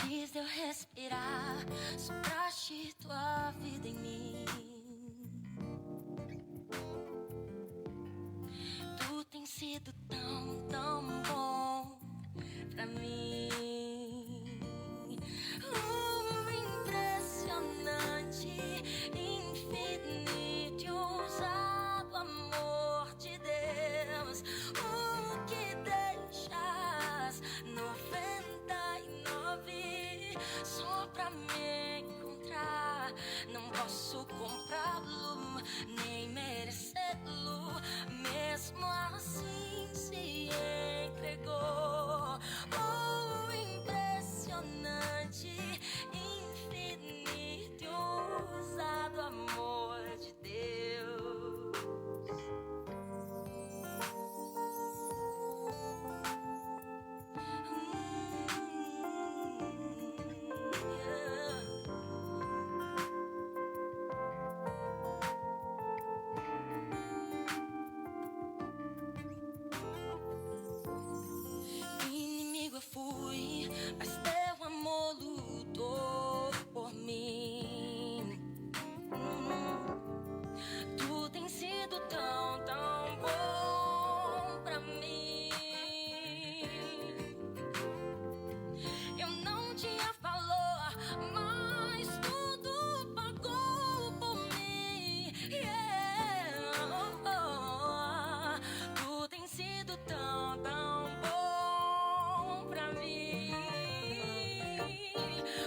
Antes de eu respirar, sopraste tua vida em mim. Tu tens sido tão, tão bom pra mim. Impressionante, infinito e ousado amor de Deus. O que deixas 99 só pra me encontrar? Não posso comprá-lo, nem merecê-lo. Mesmo assim se entregou. Oh, impressionante, infinito e ousado amor de Deus. Inimigo eu fui, mas teu amor lutou por mim. Tu tens sido tão, tão bom pra mim. Eu não tinha valor, mas tudo pagou por mim. Tu tens sido tão, tão bom pra mim.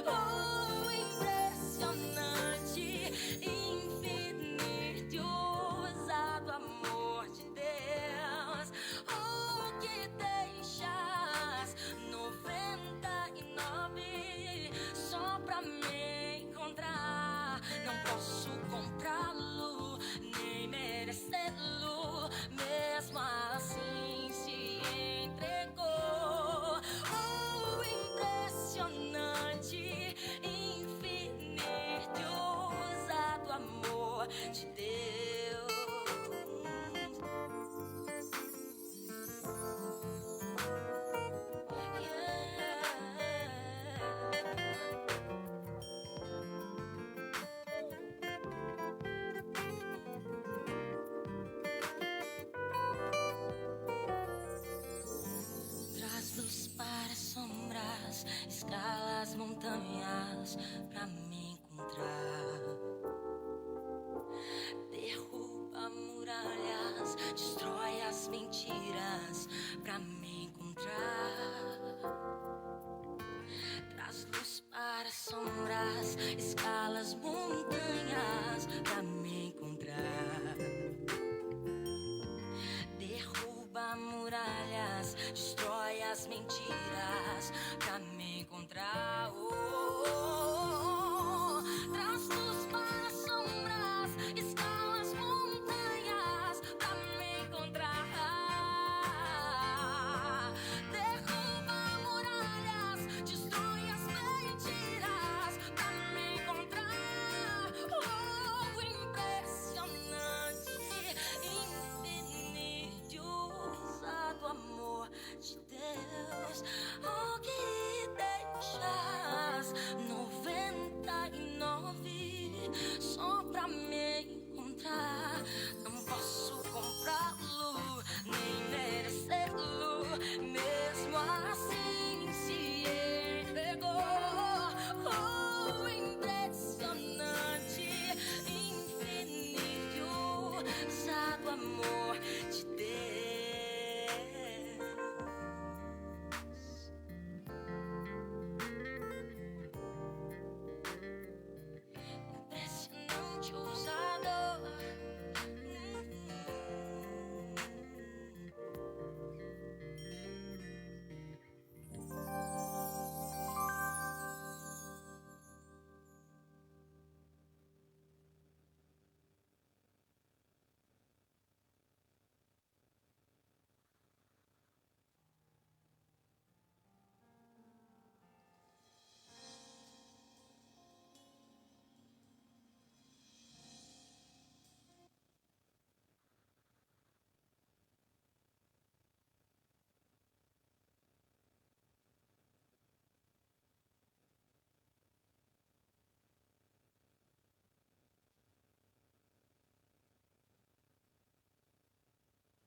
Oh, impressionante, infinito e ousado amor de Deus. Oh, que deixas 99 só pra me encontrar? Não posso comprá-lo, nem merecê-lo. Mesmo assim se entregou. Oh, impressionante, infinito e ousado amor de Deus. Traz luz para sombras, escala as montanhas pra me encontrar. Derruba muralhas, destrói as mentiras pra me encontrar. Traz luz para sombras, escala as montanhas pra me encontrar. Derruba muralhas, destrói as mentiras pra me encontrar. Oh, oh, oh. Traz luz para sombras, escala as montanhas pra me encontrar.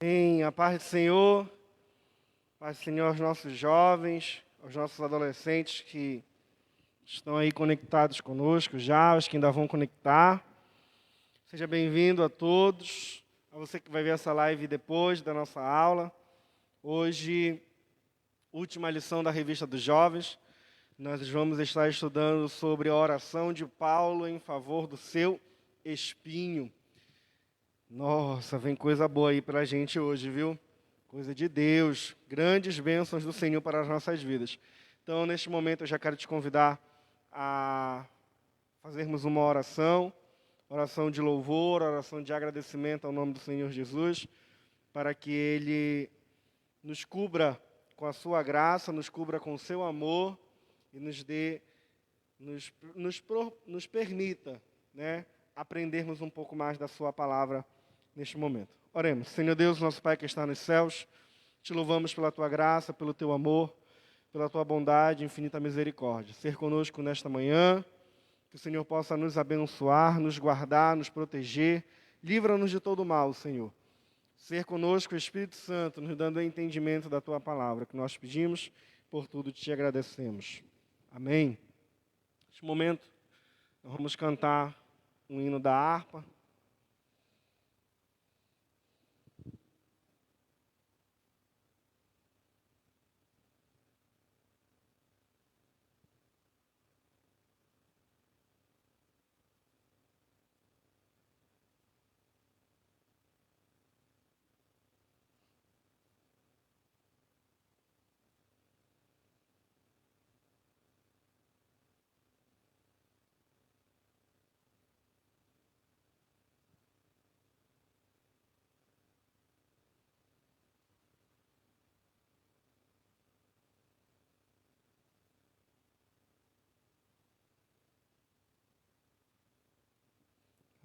Em a paz do Senhor, paz do Senhor aos nossos jovens, aos nossos adolescentes que estão aí conectados conosco já, os que ainda vão conectar. Seja bem-vindo a todos, a você que vai ver essa live depois da nossa aula. Hoje, última lição da Revista dos Jovens, nós vamos estar estudando sobre a oração de Paulo em favor do seu espinho. Nossa, vem coisa boa aí para a gente hoje, viu? Coisa de Deus, grandes bênçãos do Senhor para as nossas vidas. Então, neste momento, eu já quero te convidar a fazermos uma oração de louvor, oração de agradecimento ao nome do Senhor Jesus, para que Ele nos cubra com a sua graça, nos cubra com o seu amor e nos permita, né, aprendermos um pouco mais da sua palavra neste momento. Oremos. Senhor Deus, nosso Pai que está nos céus, te louvamos pela tua graça, pelo teu amor, pela tua bondade e infinita misericórdia. Ser conosco nesta manhã, que o Senhor possa nos abençoar, nos guardar, nos proteger, livra-nos de todo mal, Senhor. Ser conosco, Espírito Santo, nos dando o entendimento da tua palavra, que nós pedimos, por tudo te agradecemos. Amém. Neste momento, nós vamos cantar um hino da harpa.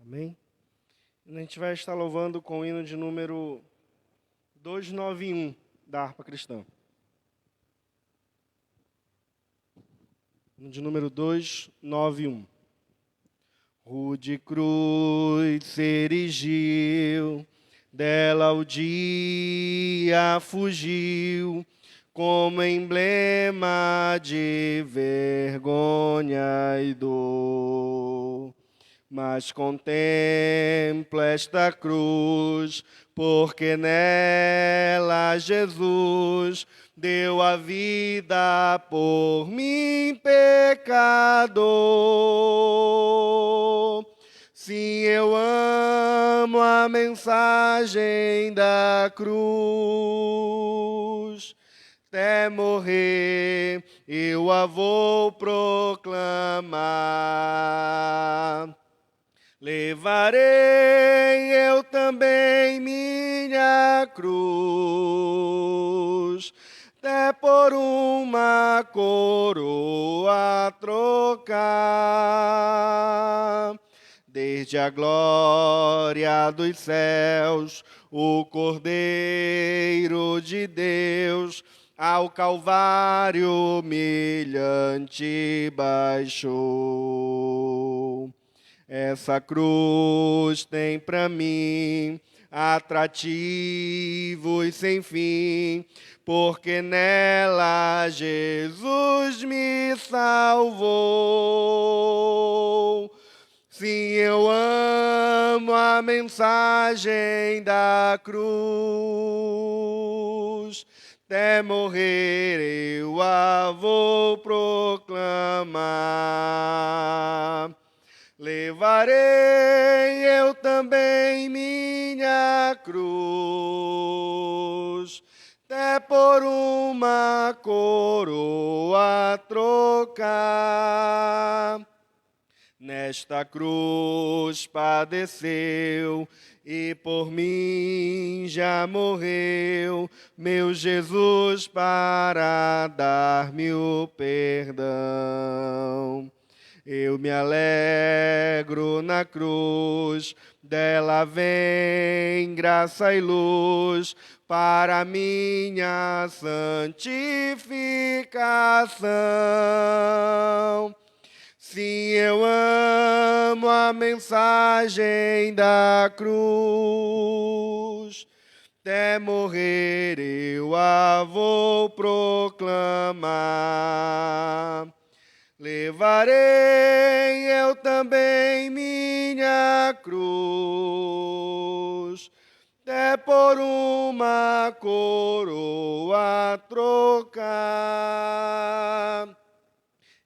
Amém? A gente vai estar louvando com o hino de número 291 da harpa cristã. Hino de número 291. Rude cruz se erigiu, dela o dia fugiu, como emblema de vergonha e dor. Mas contempla esta cruz, porque nela Jesus deu a vida por mim, pecador. Sim, eu amo a mensagem da cruz. Até morrer eu a vou proclamar. Levarei eu também minha cruz, até por uma coroa trocar. Desde a glória dos céus, o Cordeiro de Deus ao Calvário humilhante baixou. Essa cruz tem para mim atrativos sem fim, porque nela Jesus me salvou. Sim, eu amo a mensagem da cruz, até morrer eu a vou proclamar. Levarei eu também minha cruz, até por uma coroa trocar. Nesta cruz padeceu e por mim já morreu, meu Jesus, para dar-me o perdão. Eu me alegro na cruz, dela vem graça e luz para minha santificação. Sim, eu amo a mensagem da cruz, até morrer eu a vou proclamar. Levarei eu também minha cruz, até por uma coroa trocar.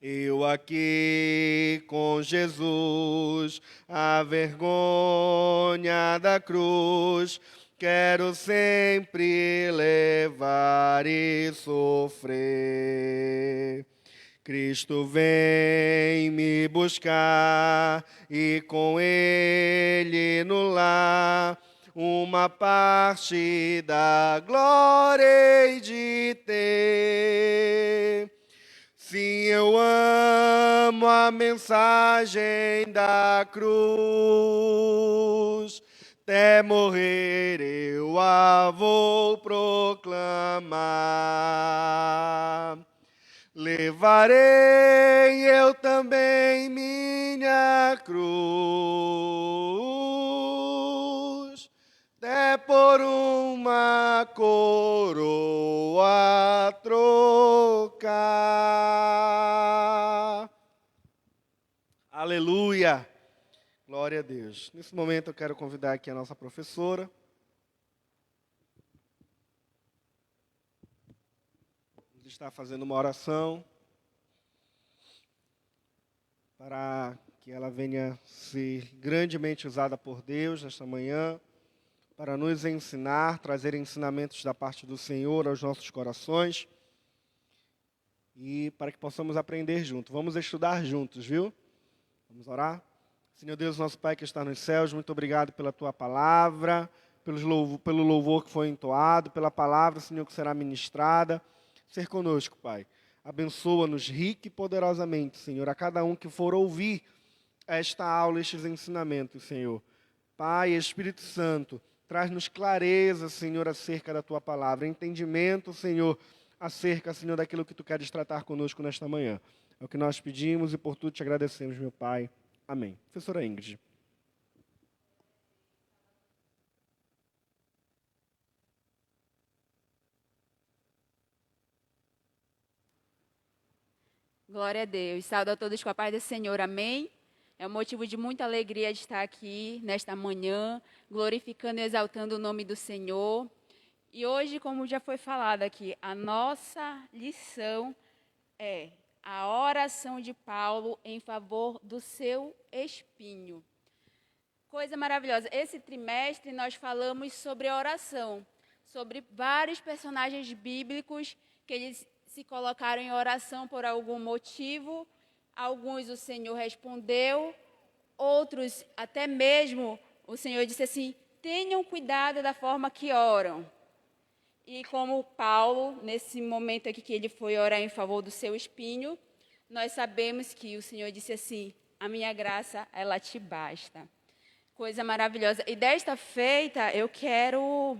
Eu aqui com Jesus, a vergonha da cruz, quero sempre levar e sofrer. Cristo vem me buscar e com Ele no lar uma parte da glória hei de ter. Sim, eu amo a mensagem da cruz, até morrer eu a vou proclamar. Levarei eu também minha cruz, até por uma coroa trocar. Aleluia! Glória a Deus. Nesse momento eu quero convidar aqui a nossa professora. Está fazendo uma oração para que ela venha ser grandemente usada por Deus nesta manhã, para nos ensinar, trazer ensinamentos da parte do Senhor aos nossos corações e para que possamos aprender juntos. Vamos estudar juntos, viu? Vamos orar? Senhor Deus, nosso Pai que está nos céus, muito obrigado pela Tua palavra, pelo louvor que foi entoado, pela palavra, Senhor, que será ministrada. Ser conosco, Pai. Abençoa-nos rica e poderosamente, Senhor, a cada um que for ouvir esta aula, estes ensinamentos, Senhor. Pai, Espírito Santo, traz-nos clareza, Senhor, acerca da Tua palavra, entendimento, Senhor, acerca, Senhor, daquilo que Tu queres tratar conosco nesta manhã. É o que nós pedimos e por tudo te agradecemos, meu Pai. Amém. Professora Ingrid. Glória a Deus. Saúdo a todos com a paz do Senhor. Amém? É um motivo de muita alegria de estar aqui nesta manhã, glorificando e exaltando o nome do Senhor. E hoje, como já foi falado aqui, a nossa lição é a oração de Paulo em favor do seu espinho. Coisa maravilhosa. Esse trimestre nós falamos sobre a oração, sobre vários personagens bíblicos que eles se colocaram em oração por algum motivo, alguns o Senhor respondeu, outros até mesmo o Senhor disse assim, tenham cuidado da forma que oram. E como Paulo, nesse momento aqui que ele foi orar em favor do seu espinho, nós sabemos que o Senhor disse assim, a minha graça, ela te basta. Coisa maravilhosa. E desta feita, eu quero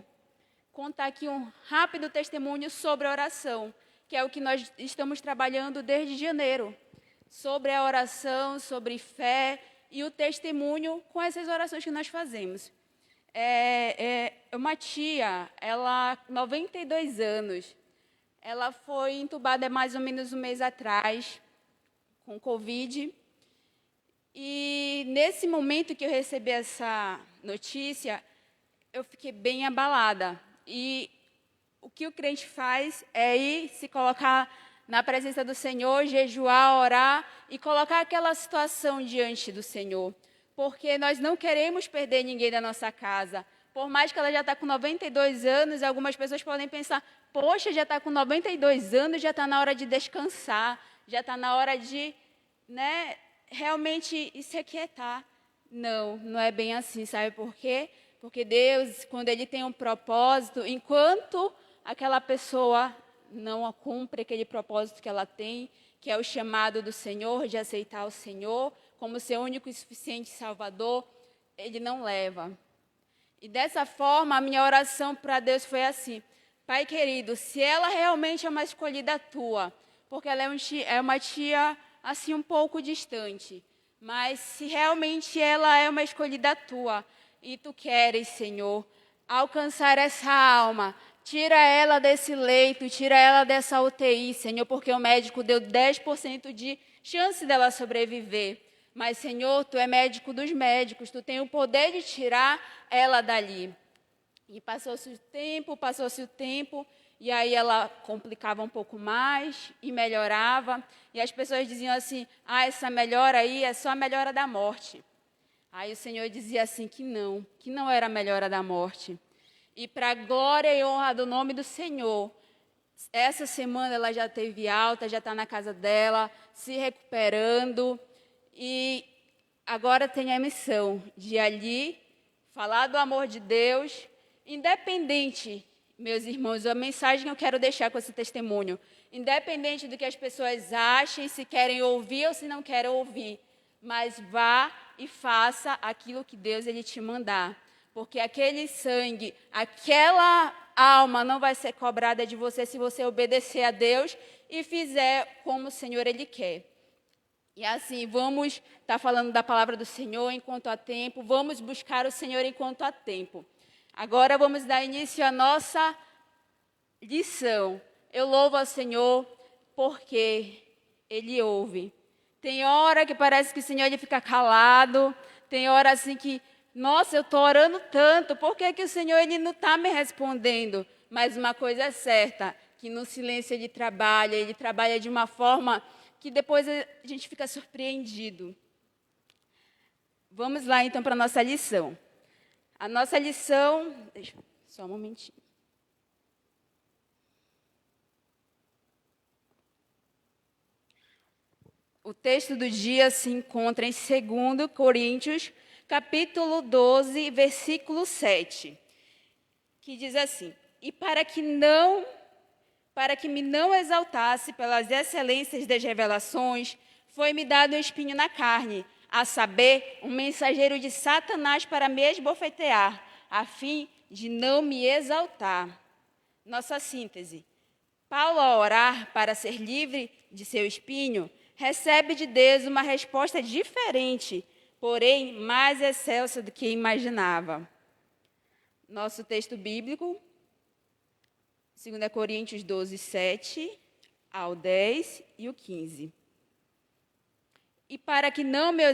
contar aqui um rápido testemunho sobre a oração, que é o que nós estamos trabalhando desde janeiro, sobre a oração, sobre fé e o testemunho com essas orações que nós fazemos. Uma tia, ela, 92 anos, ela foi entubada há mais ou menos um mês atrás, com Covid, e nesse momento que eu recebi essa notícia, eu fiquei bem abalada, e o que o crente faz é ir se colocar na presença do Senhor, jejuar, orar e colocar aquela situação diante do Senhor. Porque nós não queremos perder ninguém da nossa casa. Por mais que ela já está com 92 anos, algumas pessoas podem pensar, poxa, já está com 92 anos, já está na hora de descansar, já está na hora de, realmente se aquietar. Não, não é bem assim, sabe por quê? Porque Deus, quando Ele tem um propósito, enquanto aquela pessoa não cumpre aquele propósito que ela tem, que é o chamado do Senhor, de aceitar o Senhor como seu único e suficiente Salvador, Ele não leva. E dessa forma, a minha oração para Deus foi assim, Pai querido, se ela realmente é uma escolhida Tua, porque ela é uma tia assim um pouco distante, mas se realmente ela é uma escolhida Tua, e Tu queres, Senhor, alcançar essa alma. Tira ela desse leito, tira ela dessa UTI, Senhor, porque o médico deu 10% de chance dela sobreviver. Mas, Senhor, Tu é médico dos médicos, Tu tem o poder de tirar ela dali. E passou-se o tempo, e aí ela complicava um pouco mais e melhorava. E as pessoas diziam assim, essa melhora aí é só a melhora da morte. Aí o Senhor dizia assim que não era a melhora da morte. E para a glória e honra do nome do Senhor, essa semana ela já teve alta, já está na casa dela, se recuperando. E agora tem a missão de ali falar do amor de Deus, independente, meus irmãos, a mensagem que eu quero deixar com esse testemunho, independente do que as pessoas achem, se querem ouvir ou se não querem ouvir, mas vá e faça aquilo que Deus ele te mandar. Porque aquele sangue, aquela alma não vai ser cobrada de você se você obedecer a Deus e fizer como o Senhor ele quer. E assim, vamos estar falando da palavra do Senhor enquanto há tempo, vamos buscar o Senhor enquanto há tempo. Agora vamos dar início à nossa lição. Eu louvo ao Senhor porque Ele ouve. Tem hora que parece que o Senhor ele fica calado, tem hora assim que, nossa, eu estou orando tanto, por que o Senhor ele não está me respondendo? Mas uma coisa é certa, que no silêncio ele trabalha de uma forma que depois a gente fica surpreendido. Vamos lá então para a nossa lição. A nossa lição, só um momentinho. O texto do dia se encontra em 2 Coríntios, capítulo 12, versículo 7, que diz assim: E para que me não exaltasse pelas excelências das revelações, foi-me dado um espinho na carne, a saber, um mensageiro de Satanás para me esbofetear, a fim de não me exaltar. Nossa síntese. Paulo, ao orar para ser livre de seu espinho, recebe de Deus uma resposta diferente, porém mais excelsa do que imaginava. Nosso texto bíblico, 2 Coríntios 12, 7 ao 10 e o 15. E para que não me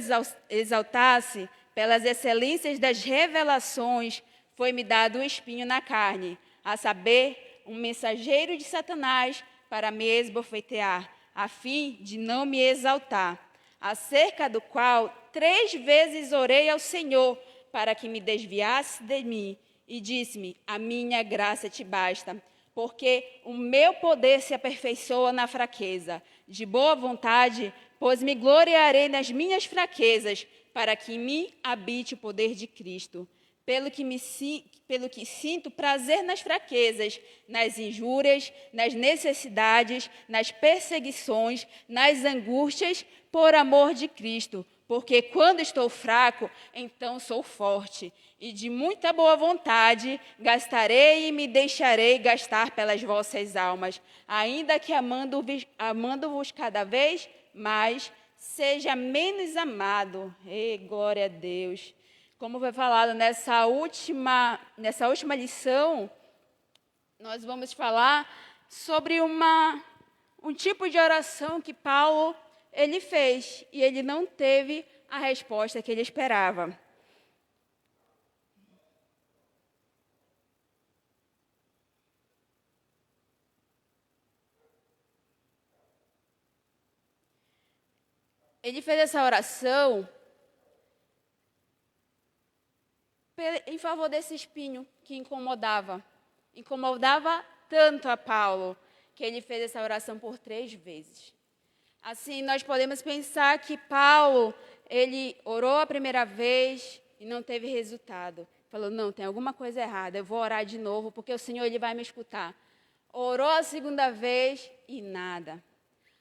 exaltasse pelas excelências das revelações, foi-me dado um espinho na carne, a saber, um mensageiro de Satanás para me esbofetear, a fim de não me exaltar, acerca do qual 3 vezes orei ao Senhor para que me desviasse de mim, e disse-me, a minha graça te basta, porque o meu poder se aperfeiçoa na fraqueza. De boa vontade, pois me gloriarei nas minhas fraquezas, para que em mim habite o poder de Cristo. Pelo que sinto prazer nas fraquezas, nas injúrias, nas necessidades, nas perseguições, nas angústias, por amor de Cristo. Porque quando estou fraco, então sou forte. E de muita boa vontade gastarei e me deixarei gastar pelas vossas almas, ainda que amando-vos cada vez mais, seja menos amado. Glória a Deus. Como foi falado nessa última lição, nós vamos falar sobre um tipo de oração que Paulo ele fez e ele não teve a resposta que ele esperava. Ele fez essa oração em favor desse espinho que incomodava tanto a Paulo, que ele fez essa oração por 3 vezes. Assim, nós podemos pensar que Paulo, ele orou a primeira vez e não teve resultado. Falou, não, tem alguma coisa errada, eu vou orar de novo, porque o Senhor ele vai me escutar. Orou a segunda vez e nada.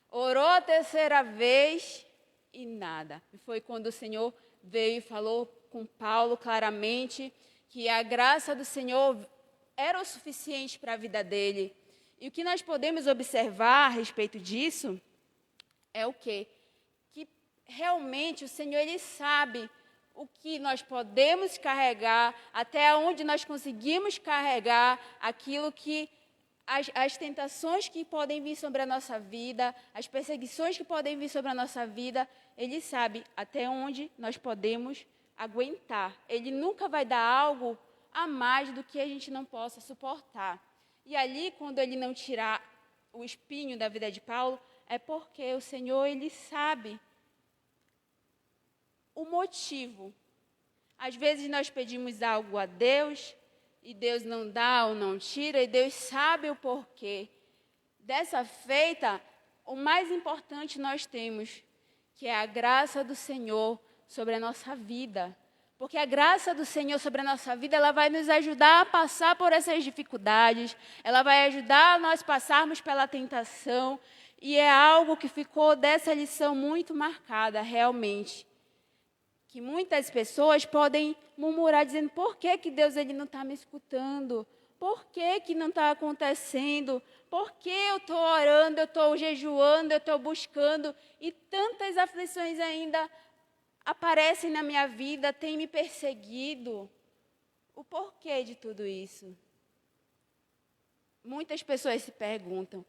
Orou a terceira vez e nada. E foi quando o Senhor veio e falou com Paulo claramente que a graça do Senhor era o suficiente para a vida dele. E o que nós podemos observar a respeito disso é o quê? Que realmente o Senhor ele sabe o que nós podemos carregar, até onde nós conseguimos carregar aquilo que as tentações que podem vir sobre a nossa vida, as perseguições que podem vir sobre a nossa vida, Ele sabe até onde nós podemos aguentar. Ele nunca vai dar algo a mais do que a gente não possa suportar. E ali, quando Ele não tirar o espinho da vida de Paulo, é porque o Senhor, Ele sabe o motivo. Às vezes nós pedimos algo a Deus e Deus não dá ou não tira, e Deus sabe o porquê. Dessa feita, o mais importante nós temos, que é a graça do Senhor sobre a nossa vida. Porque a graça do Senhor sobre a nossa vida, ela vai nos ajudar a passar por essas dificuldades, ela vai ajudar a nós passarmos pela tentação, e é algo que ficou dessa lição muito marcada, realmente. Que muitas pessoas podem murmurar, dizendo, por que Deus ele não está me escutando? Por que não está acontecendo? Por que eu estou orando, eu estou jejuando, eu estou buscando, e tantas aflições ainda aparecem na minha vida, têm me perseguido? O porquê de tudo isso? Muitas pessoas se perguntam,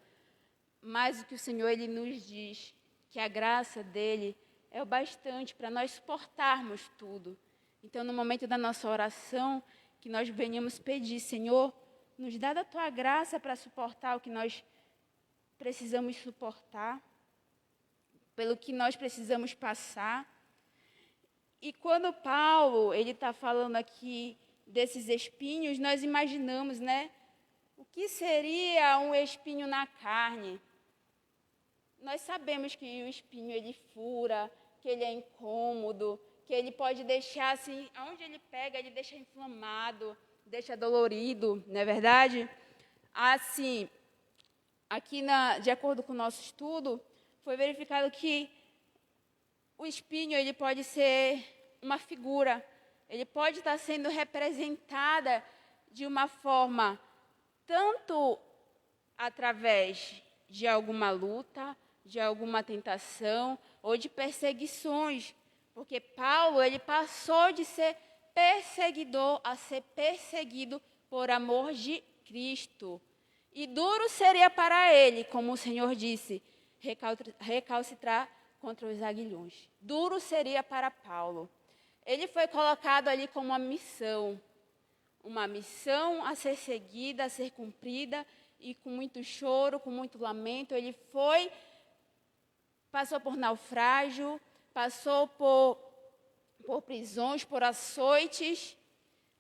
mas o que o Senhor ele nos diz, que a graça dele é o bastante para nós suportarmos tudo. Então, no momento da nossa oração, que nós venhamos pedir, Senhor, nos dá da Tua graça para suportar o que nós precisamos suportar, pelo que nós precisamos passar. E quando Paulo, ele está falando aqui desses espinhos, nós imaginamos, né? O que seria um espinho na carne? Nós sabemos que o espinho, ele fura, que ele é incômodo, que ele pode deixar, assim, aonde ele pega, ele deixa inflamado, deixa dolorido, não é verdade? Assim, aqui, de acordo com o nosso estudo, foi verificado que o espinho, ele pode ser uma figura, ele pode estar sendo representada de uma forma, tanto através de alguma luta, de alguma tentação ou de perseguições, porque Paulo, ele passou de ser perseguidor a ser perseguido por amor de Cristo. E duro seria para ele, como o Senhor disse, recalcitrar contra os aguilhões. Duro seria para Paulo. Ele foi colocado ali como uma missão a ser seguida, a ser cumprida, e com muito choro, com muito lamento, ele passou por naufrágio, passou por prisões, por açoites,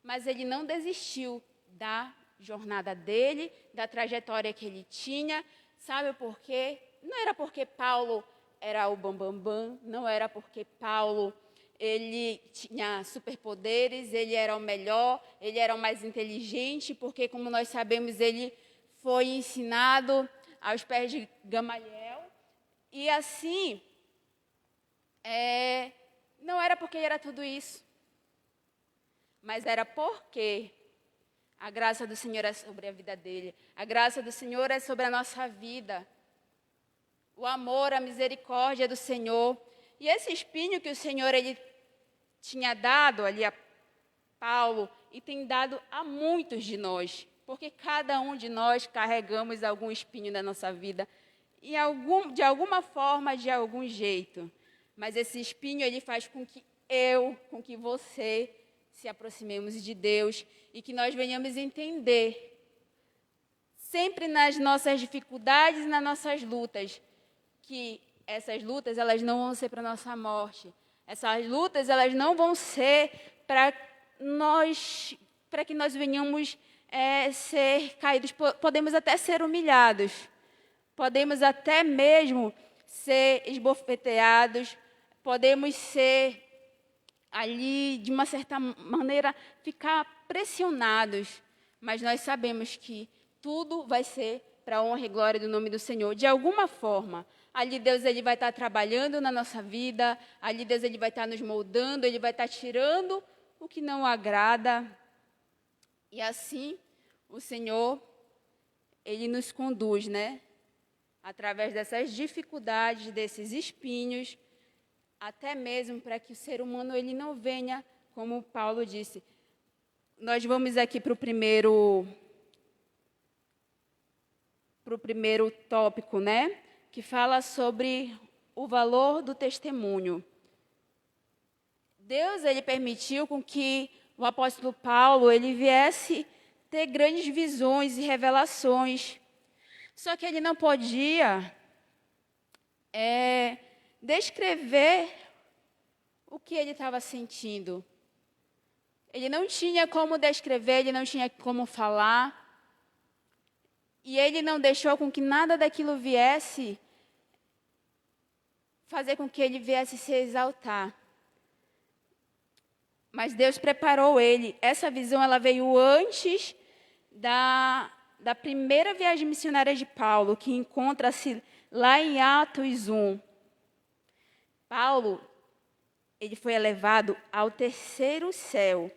mas ele não desistiu da jornada dele, da trajetória que ele tinha. Sabe por quê? Não era porque Paulo era o bambambam, não era porque Paulo ele tinha superpoderes, ele era o melhor, ele era o mais inteligente, porque, como nós sabemos, ele foi ensinado aos pés de Gamaliel. E assim, não era porque era tudo isso, mas era porque a graça do Senhor é sobre a vida dele, a graça do Senhor é sobre a nossa vida, o amor, a misericórdia do Senhor. E esse espinho que o Senhor ele tinha dado ali a Paulo e tem dado a muitos de nós, porque cada um de nós carregamos algum espinho na nossa vida, e de alguma forma, de algum jeito. Mas esse espinho, ele faz com que você se aproximemos de Deus e que nós venhamos entender, sempre nas nossas dificuldades, nas nossas lutas, que essas lutas, elas não vão ser para a nossa morte. Essas lutas, elas não vão ser para que nós venhamos ser caídos. Podemos até ser humilhados. Podemos até mesmo ser esbofeteados, podemos ser ali, de uma certa maneira, ficar pressionados, mas nós sabemos que tudo vai ser para a honra e glória do nome do Senhor. De alguma forma, ali Deus ele vai estar trabalhando na nossa vida, ali Deus ele vai estar nos moldando, ele vai estar tirando o que não agrada, e assim o Senhor, ele nos conduz, né? Através dessas dificuldades, desses espinhos, até mesmo para que o ser humano ele não venha, como Paulo disse. Nós vamos aqui para o primeiro tópico, né? Que fala sobre o valor do testemunho. Deus ele permitiu com que o apóstolo Paulo ele viesse ter grandes visões e revelações. Só que ele não podia descrever o que ele estava sentindo. Ele não tinha como descrever, ele não tinha como falar. E ele não deixou com que nada daquilo viesse fazer com que ele viesse se exaltar. Mas Deus preparou ele. Essa visão ela veio antes da primeira viagem missionária de Paulo, que encontra-se lá em Atos 1. Paulo, ele foi elevado ao terceiro céu.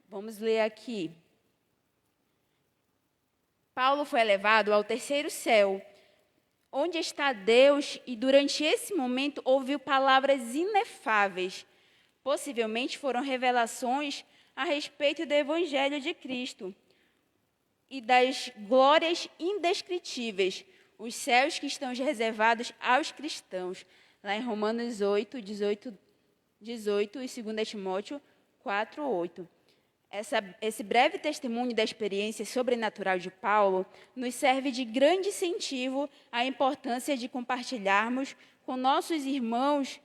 Vamos ler aqui. Paulo foi elevado ao terceiro céu, onde está Deus, e durante esse momento ouviu palavras inefáveis. Possivelmente foram revelações a respeito do Evangelho de Cristo e das glórias indescritíveis, os céus que estão reservados aos cristãos. Lá em Romanos 8, 18 e 2 Timóteo 4, 8. Esse breve testemunho da experiência sobrenatural de Paulo nos serve de grande incentivo à importância de compartilharmos com nossos irmãos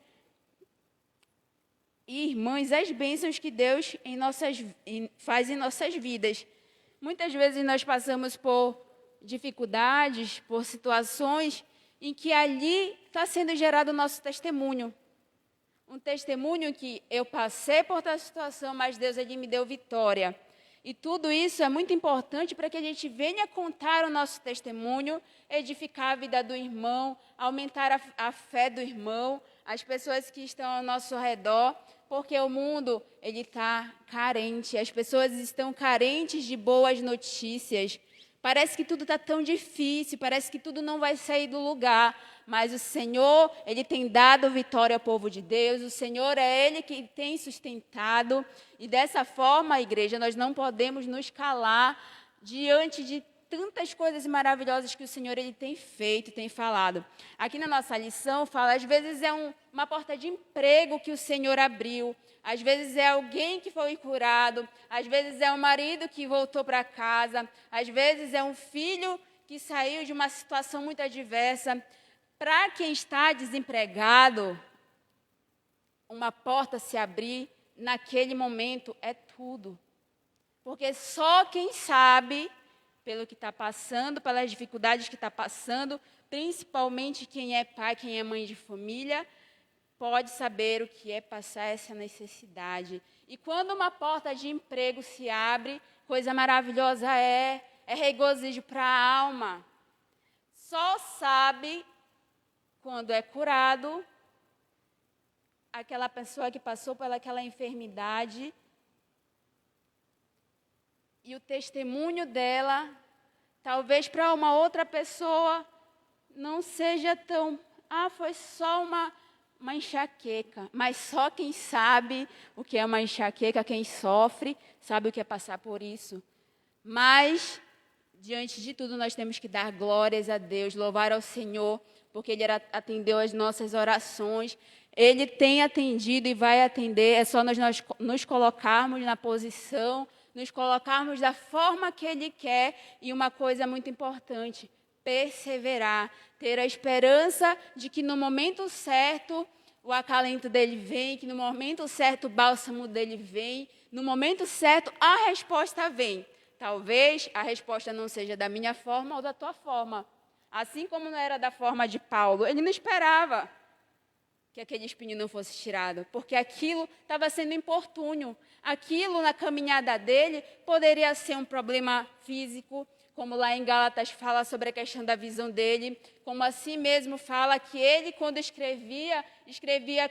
e irmãs as bênçãos que Deus faz em nossas vidas. Muitas vezes nós passamos por dificuldades, por situações em que ali está sendo gerado o nosso testemunho. Um testemunho que eu passei por tal situação, mas Deus ele me deu vitória. E tudo isso é muito importante para que a gente venha contar o nosso testemunho, edificar a vida do irmão, aumentar a fé do irmão, as pessoas que estão ao nosso redor, porque o mundo ele está carente, as pessoas estão carentes de boas notícias. Parece que tudo está tão difícil, parece que tudo não vai sair do lugar, mas o Senhor, Ele tem dado vitória ao povo de Deus, o Senhor é Ele que tem sustentado, e dessa forma, igreja, nós não podemos nos calar diante de tantas coisas maravilhosas que o Senhor Ele tem feito, tem falado. Aqui na nossa lição fala, às vezes é uma porta de emprego que o Senhor abriu, às vezes é alguém que foi curado, às vezes é um marido que voltou para casa, às vezes é um filho que saiu de uma situação muito adversa. Para quem está desempregado, uma porta se abrir, naquele momento é tudo. Porque só quem sabe, pelo que está passando, pelas dificuldades que está passando, principalmente quem é pai, quem é mãe de família, pode saber o que é passar essa necessidade. E quando uma porta de emprego se abre, coisa maravilhosa é regozijo para a alma. Só sabe quando é curado aquela pessoa que passou pelaquela enfermidade e o testemunho dela, talvez para uma outra pessoa não seja tão, foi só uma enxaqueca, mas só quem sabe o que é uma enxaqueca, quem sofre, sabe o que é passar por isso. Mas, diante de tudo, nós temos que dar glórias a Deus, louvar ao Senhor, porque Ele atendeu as nossas orações, Ele tem atendido e vai atender, é só nós nos colocarmos na posição, nos colocarmos da forma que Ele quer, e uma coisa muito importante, perseverar, ter a esperança de que no momento certo o acalento dele vem, que no momento certo o bálsamo dele vem, no momento certo a resposta vem. Talvez a resposta não seja da minha forma ou da tua forma. Assim como não era da forma de Paulo, ele não esperava que aquele espinho não fosse tirado, porque aquilo estava sendo importúnio. Aquilo na caminhada dele poderia ser um problema físico, como lá em Gálatas fala sobre a questão da visão dele, como assim mesmo fala que ele, quando escrevia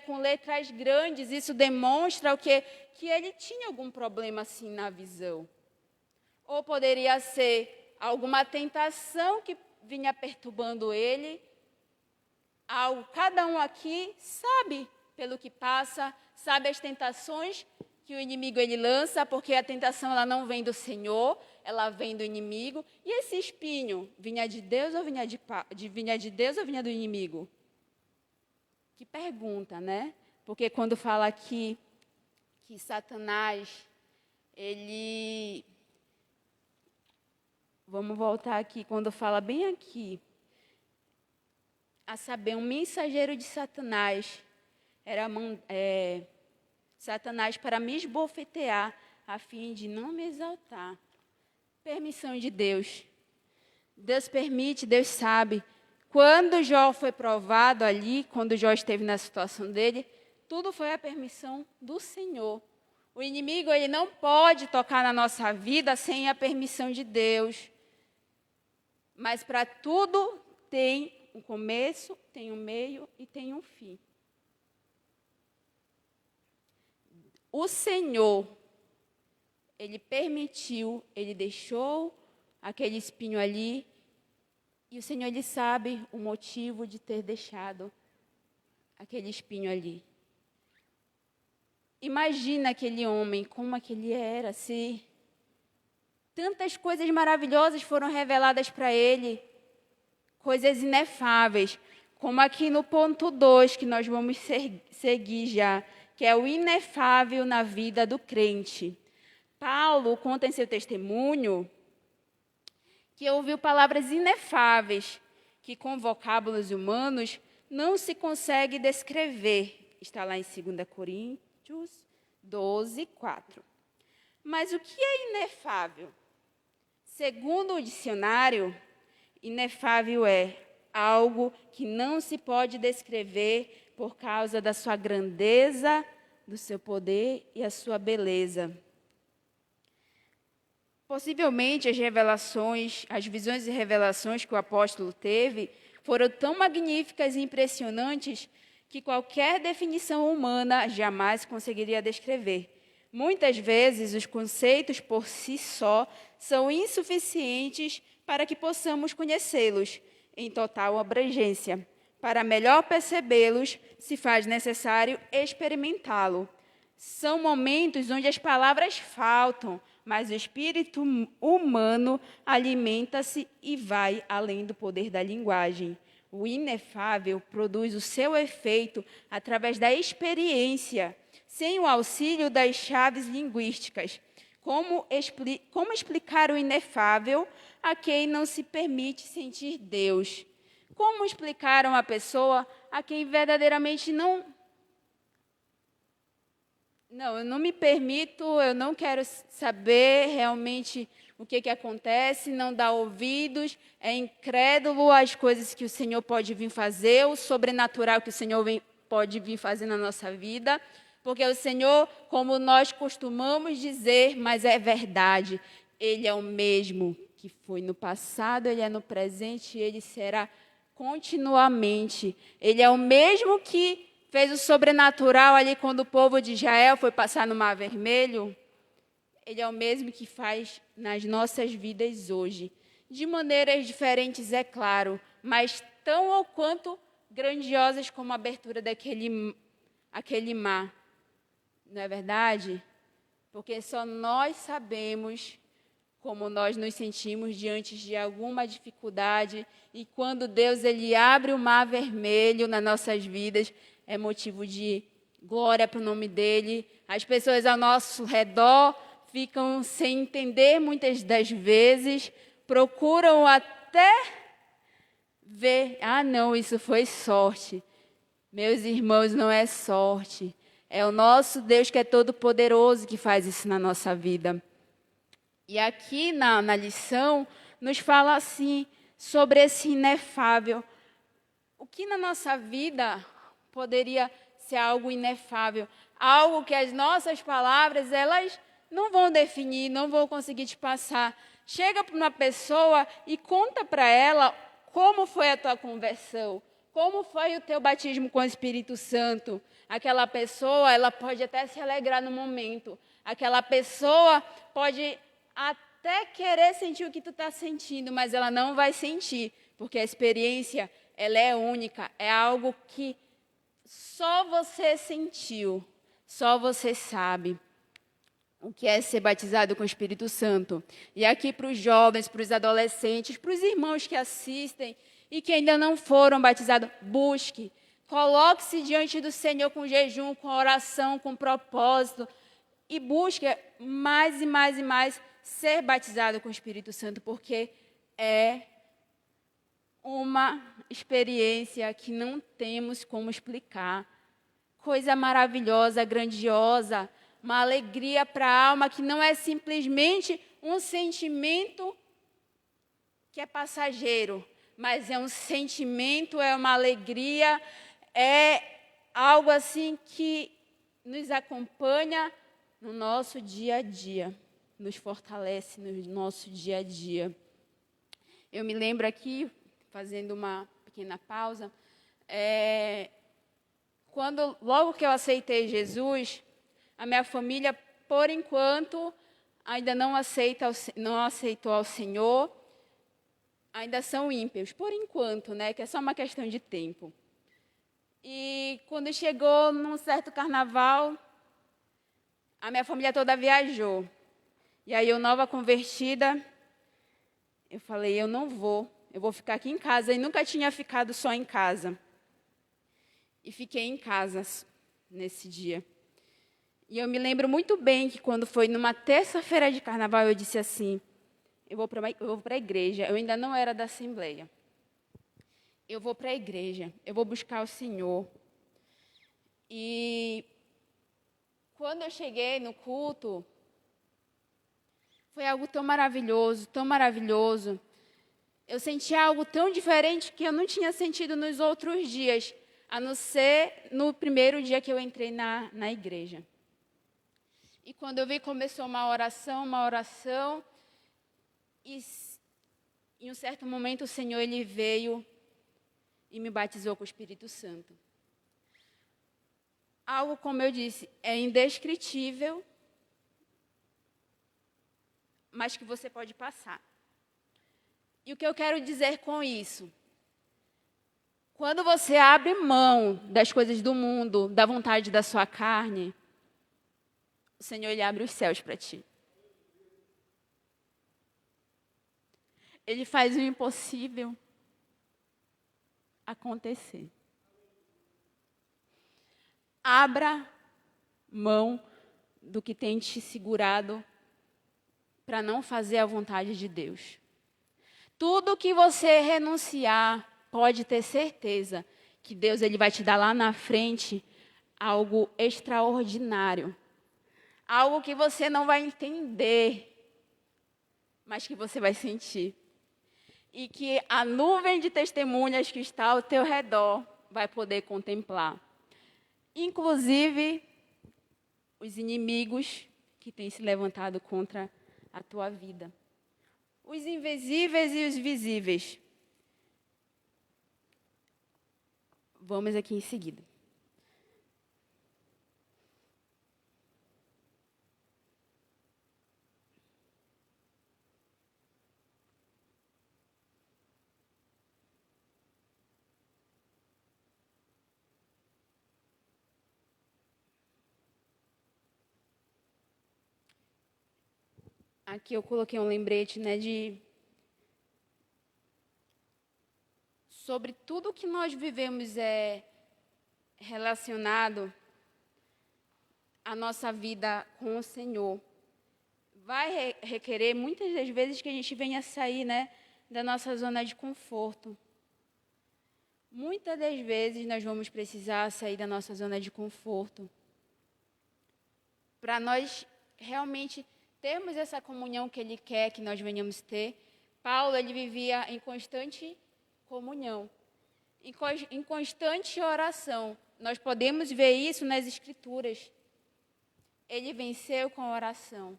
com letras grandes, isso demonstra o quê? Que ele tinha algum problema assim na visão. Ou poderia ser alguma tentação que vinha perturbando ele. Cada um aqui sabe pelo que passa, sabe as tentações que o inimigo ele lança, porque a tentação ela não vem do Senhor, ela vem do inimigo. E esse espinho, vinha de Deus ou vinha de Deus ou vinha do inimigo? Que pergunta, né? Porque quando fala aqui que Satanás, ele... Vamos voltar aqui, quando fala bem aqui, a saber, um mensageiro de Satanás, era Satanás para me esbofetear, a fim de não me exaltar. Permissão de Deus. Deus permite, Deus sabe. Quando Jó foi provado ali, quando Jó esteve na situação dele, tudo foi a permissão do Senhor. O inimigo ele não pode tocar na nossa vida sem a permissão de Deus. Mas para tudo tem um começo, tem um meio e tem um fim. O Senhor, ele permitiu, ele deixou aquele espinho ali, e o Senhor, ele sabe o motivo de ter deixado aquele espinho ali. Imagina aquele homem, como aquele era, se tantas coisas maravilhosas foram reveladas para ele, coisas inefáveis, como aqui no ponto 2, que nós vamos seguir já, que é o inefável na vida do crente. Paulo conta em seu testemunho que ouviu palavras inefáveis, que com vocábulos humanos não se consegue descrever. Está lá em 2 Coríntios 12, 4. Mas o que é inefável? Segundo o dicionário, inefável é algo que não se pode descrever por causa da sua grandeza, do seu poder e a sua beleza. Possivelmente as visões e revelações que o apóstolo teve foram tão magníficas e impressionantes que qualquer definição humana jamais conseguiria descrever. Muitas vezes, os conceitos por si só são insuficientes para que possamos conhecê-los em total abrangência. Para melhor percebê-los, se faz necessário experimentá-lo. São momentos onde as palavras faltam, mas o espírito humano alimenta-se e vai além do poder da linguagem. O inefável produz o seu efeito através da experiência, sem o auxílio das chaves linguísticas. Como explicar o inefável a quem não se permite sentir Deus? Como explicar a uma pessoa a quem verdadeiramente não, eu não me permito, eu não quero saber realmente o que acontece, não dá ouvidos, é incrédulo às coisas que o Senhor pode vir fazer, o sobrenatural que o Senhor pode vir fazer na nossa vida, porque o Senhor, como nós costumamos dizer, mas é verdade, Ele é o mesmo que foi no passado, Ele é no presente e Ele será continuamente. Ele é o mesmo que fez o sobrenatural ali quando o povo de Israel foi passar no Mar Vermelho. Ele é o mesmo que faz nas nossas vidas hoje. De maneiras diferentes, é claro, mas tão ou quanto grandiosas como a abertura aquele mar. Não é verdade? Porque só nós sabemos como nós nos sentimos diante de alguma dificuldade, e quando Deus ele abre o Mar Vermelho nas nossas vidas, é motivo de glória para o nome dele. As pessoas ao nosso redor ficam sem entender muitas das vezes, procuram até ver, não, isso foi sorte. Meus irmãos, não é sorte. É o nosso Deus que é todo-poderoso que faz isso na nossa vida. E aqui na lição, nos fala assim, sobre esse inefável. O que na nossa vida poderia ser algo inefável? Algo que as nossas palavras, elas não vão definir, não vão conseguir te passar. Chega para uma pessoa e conta para ela como foi a tua conversão, como foi o teu batismo com o Espírito Santo. Aquela pessoa, ela pode até se alegrar no momento. Aquela pessoa pode até querer sentir o que tu está sentindo, mas ela não vai sentir, porque a experiência, ela é única, é algo que Só você sentiu, só você sabe o que é ser batizado com o Espírito Santo. E aqui para os jovens, para os adolescentes, para os irmãos que assistem e que ainda não foram batizados, busque. Coloque-se diante do Senhor com jejum, com oração, com propósito. E busque mais e mais e mais ser batizado com o Espírito Santo, porque é uma experiência que não temos como explicar. Coisa maravilhosa, grandiosa, uma alegria para a alma que não é simplesmente um sentimento que é passageiro, mas é um sentimento, é uma alegria, é algo assim que nos acompanha no nosso dia a dia, nos fortalece no nosso dia a dia. Eu me lembro aqui, fazendo uma pequena pausa, logo que eu aceitei Jesus, a minha família, por enquanto, ainda não aceitou ao Senhor, ainda são ímpios, por enquanto, né, que é só uma questão de tempo. E quando chegou num certo carnaval, a minha família toda viajou. E aí eu, nova convertida, eu falei, eu não vou, eu vou ficar aqui em casa. E nunca tinha ficado só em casa. E fiquei em casa nesse dia. E eu me lembro muito bem que quando foi numa terça-feira de carnaval, eu disse assim, eu vou para a igreja. Eu ainda não era da Assembleia. Eu vou para a igreja, eu vou buscar o Senhor. E quando eu cheguei no culto, foi algo tão maravilhoso, tão maravilhoso. Eu senti algo tão diferente que eu não tinha sentido nos outros dias, a não ser no primeiro dia que eu entrei na igreja. E quando eu vi, começou uma oração, e em um certo momento o Senhor ele veio e me batizou com o Espírito Santo. Algo, como eu disse, é indescritível, mas que você pode passar. E o que eu quero dizer com isso? Quando você abre mão das coisas do mundo, da vontade da sua carne, o Senhor ele abre os céus para ti. Ele faz o impossível acontecer. Abra mão do que tem te segurado para não fazer a vontade de Deus. Tudo que você renunciar, pode ter certeza que Deus ele vai te dar lá na frente algo extraordinário. Algo que você não vai entender, mas que você vai sentir. E que a nuvem de testemunhas que está ao teu redor vai poder contemplar. Inclusive, os inimigos que têm se levantado contra a tua vida. Os invisíveis e os visíveis. Vamos aqui em seguida. Aqui eu coloquei um lembrete, né, sobre tudo que nós vivemos é relacionado à nossa vida com o Senhor. Vai requerer muitas das vezes que a gente venha sair, né, da nossa zona de conforto. Muitas das vezes nós vamos precisar sair da nossa zona de conforto para nós realmente termos essa comunhão que Ele quer que nós venhamos ter. Paulo, ele vivia em constante comunhão, em constante oração. Nós podemos ver isso nas Escrituras. Ele venceu com a oração.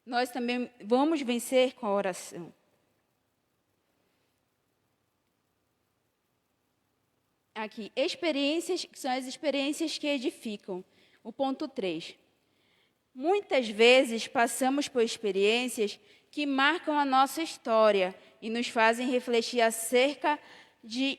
Nós também vamos vencer com a oração. Aqui, experiências, que são as experiências que edificam. O ponto 3. Muitas vezes passamos por experiências que marcam a nossa história e nos fazem refletir acerca de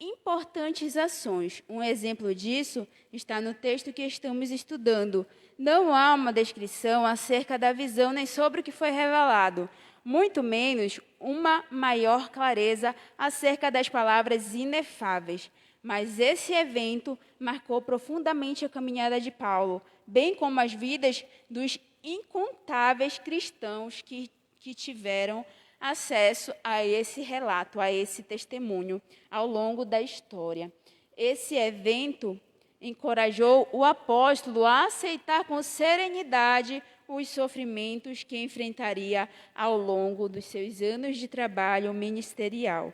importantes ações. Um exemplo disso está no texto que estamos estudando. Não há uma descrição acerca da visão nem sobre o que foi revelado, muito menos uma maior clareza acerca das palavras inefáveis. Mas esse evento marcou profundamente a caminhada de Paulo, bem como as vidas dos incontáveis cristãos que tiveram acesso a esse relato, a esse testemunho ao longo da história. Esse evento encorajou o apóstolo a aceitar com serenidade os sofrimentos que enfrentaria ao longo dos seus anos de trabalho ministerial,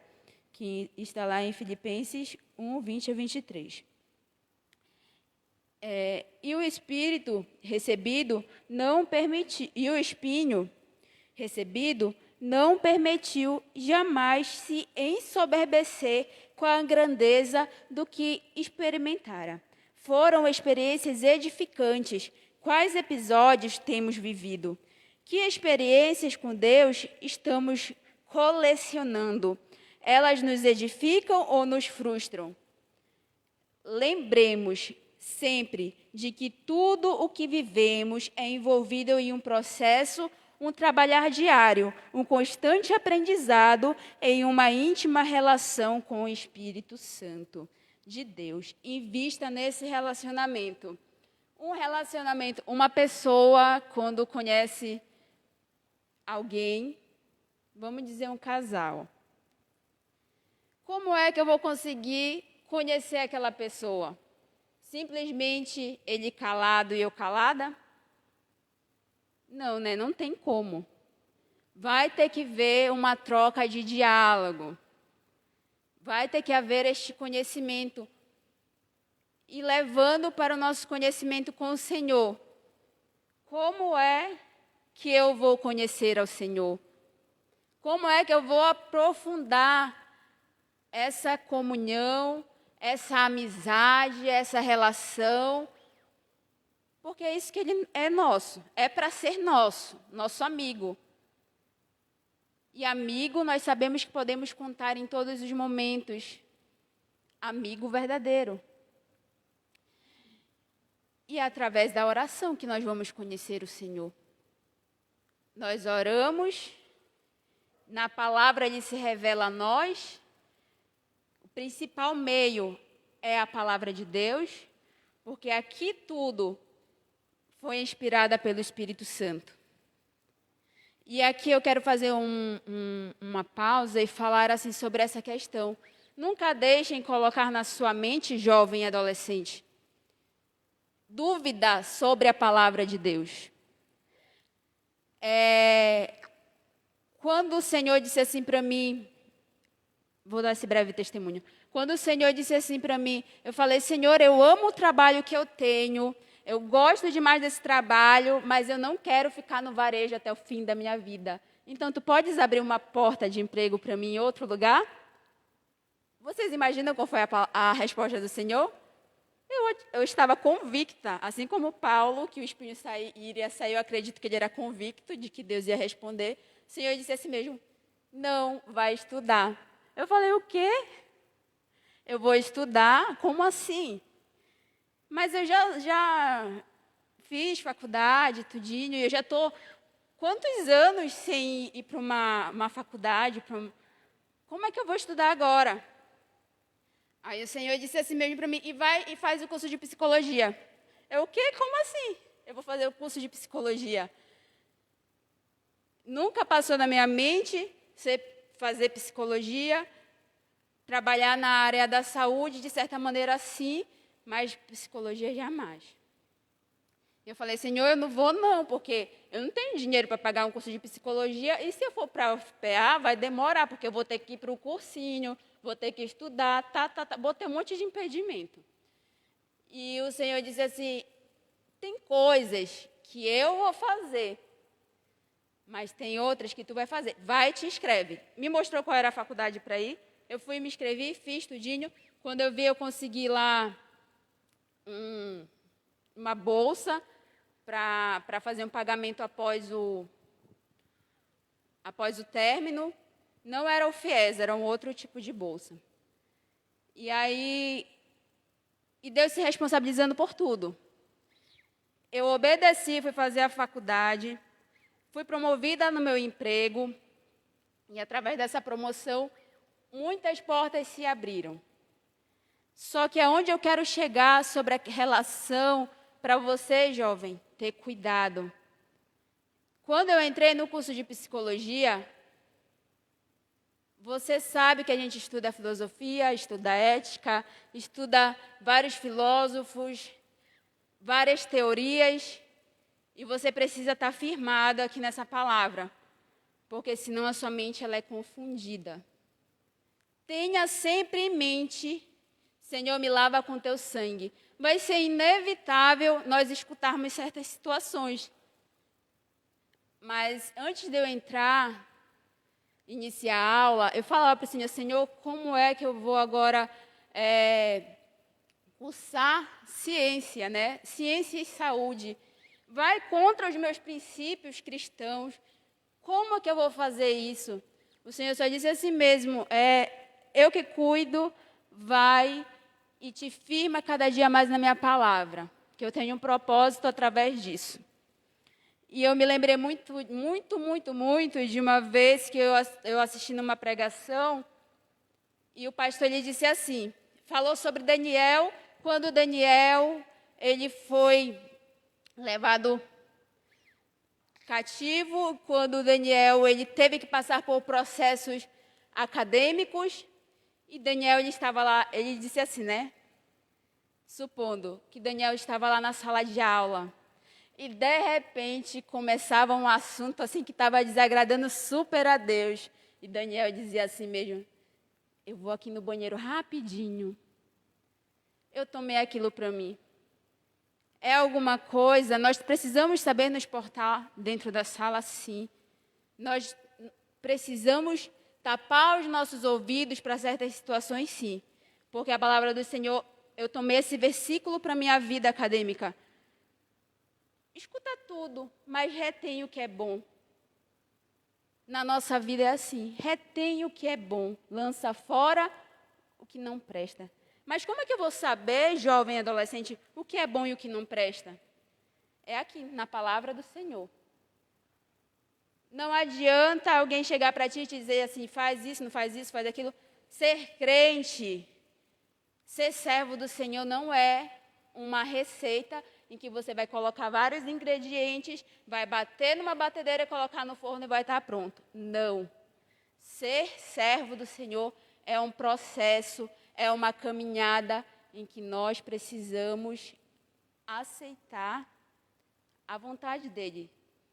que está lá em Filipenses 1, 20 a 23. E o espinho recebido não permitiu jamais se ensoberbecer com a grandeza do que experimentara. Foram experiências edificantes. Quais episódios temos vivido? Que experiências com Deus estamos colecionando? Elas nos edificam ou nos frustram? Lembremos sempre de que tudo o que vivemos é envolvido em um processo, um trabalhar diário, um constante aprendizado em uma íntima relação com o Espírito Santo de Deus. Invista nesse relacionamento. Um relacionamento, uma pessoa, quando conhece alguém, vamos dizer um casal, como é que eu vou conseguir conhecer aquela pessoa? Simplesmente ele calado e eu calada? Não, né? Não tem como. Vai ter que haver uma troca de diálogo. Vai ter que haver este conhecimento. E levando para o nosso conhecimento com o Senhor. Como é que eu vou conhecer ao Senhor? Como é que eu vou aprofundar essa comunhão, essa amizade, essa relação? Porque é isso que ele é nosso, é para ser nosso amigo. E amigo, nós sabemos que podemos contar em todos os momentos. Amigo verdadeiro. E é através da oração que nós vamos conhecer o Senhor. Nós oramos, na palavra Ele se revela a nós. O principal meio é a palavra de Deus, porque aqui tudo foi inspirada pelo Espírito Santo. E aqui eu quero fazer uma pausa e falar assim sobre essa questão. Nunca deixem colocar na sua mente, jovem e adolescente, dúvida sobre a palavra de Deus. Quando o Senhor disse assim para mim, vou dar esse breve testemunho. Quando o Senhor disse assim para mim, eu falei, Senhor, eu amo o trabalho que eu tenho, eu gosto demais desse trabalho, mas eu não quero ficar no varejo até o fim da minha vida. Então, tu podes abrir uma porta de emprego para mim em outro lugar? Vocês imaginam qual foi a resposta do Senhor? Eu estava convicta, assim como Paulo, que o espinho iria sair, eu acredito que ele era convicto de que Deus ia responder. O Senhor disse assim mesmo, não vai estudar. Eu falei, o quê? Eu vou estudar? Como assim? Mas eu já fiz faculdade, tudinho, e eu já estou quantos anos sem ir para uma faculdade? Como é que eu vou estudar agora? Aí o Senhor disse assim mesmo para mim, e vai e faz o curso de psicologia. Eu, o quê? Como assim? Eu vou fazer o curso de psicologia. Nunca passou na minha mente fazer psicologia, trabalhar na área da saúde, de certa maneira sim, mas psicologia jamais. Eu falei, Senhor, eu não vou não, porque eu não tenho dinheiro para pagar um curso de psicologia, e se eu for para a UFPA, vai demorar, porque eu vou ter que ir para o cursinho, vou ter que estudar, vou ter um monte de impedimento. E o Senhor disse assim, tem coisas que eu vou fazer, mas tem outras que tu vai fazer. Vai e te inscreve. Me mostrou qual era a faculdade para ir, eu fui, me inscrevi, fiz tudinho. Quando eu vi, eu consegui lá uma bolsa para fazer um pagamento após o término. Não era o FIES, era um outro tipo de bolsa. E aí, e Deus se responsabilizando por tudo. Eu obedeci, fui fazer a faculdade, fui promovida no meu emprego, e através dessa promoção, muitas portas se abriram. Só que aonde eu quero chegar sobre a relação, para você, jovem, ter cuidado. Quando eu entrei no curso de psicologia, você sabe que a gente estuda filosofia, estuda ética, estuda vários filósofos, várias teorias, e você precisa estar firmado aqui nessa palavra, porque senão a sua mente ela é confundida. Tenha sempre em mente, Senhor, me lava com teu sangue. Vai ser inevitável nós escutarmos certas situações. Mas antes de eu iniciar a aula, eu falava para o Senhor, Senhor, como é que eu vou agora cursar ciência, né? Ciência e saúde. Vai contra os meus princípios cristãos. Como é que eu vou fazer isso? O Senhor só disse assim mesmo, eu que cuido, vai e te firma cada dia mais na minha palavra, que eu tenho um propósito através disso. E eu me lembrei muito de uma vez que eu assisti numa pregação e o pastor ele disse assim, falou sobre Daniel, quando Daniel ele foi levado cativo, quando Daniel ele teve que passar por processos acadêmicos e Daniel ele estava lá, ele disse assim, né? Supondo que Daniel estava lá na sala de aula. E, de repente, começava um assunto assim que estava desagradando super a Deus. E Daniel dizia assim mesmo, eu vou aqui no banheiro rapidinho. Eu tomei aquilo para mim. É alguma coisa, nós precisamos saber nos portar dentro da sala, sim. Nós precisamos tapar os nossos ouvidos para certas situações, sim. Porque a palavra do Senhor, eu tomei esse versículo para a minha vida acadêmica. Escuta tudo, mas retém o que é bom. Na nossa vida é assim, retém o que é bom, lança fora o que não presta. Mas como é que eu vou saber, jovem adolescente, o que é bom e o que não presta? É aqui, na palavra do Senhor. Não adianta alguém chegar para ti e te dizer assim, faz isso, não faz isso, faz aquilo. Ser crente, ser servo do Senhor não é uma receita em que você vai colocar vários ingredientes, vai bater numa batedeira, colocar no forno e vai estar pronto. Não. Ser servo do Senhor é um processo, é uma caminhada em que nós precisamos aceitar a vontade dEle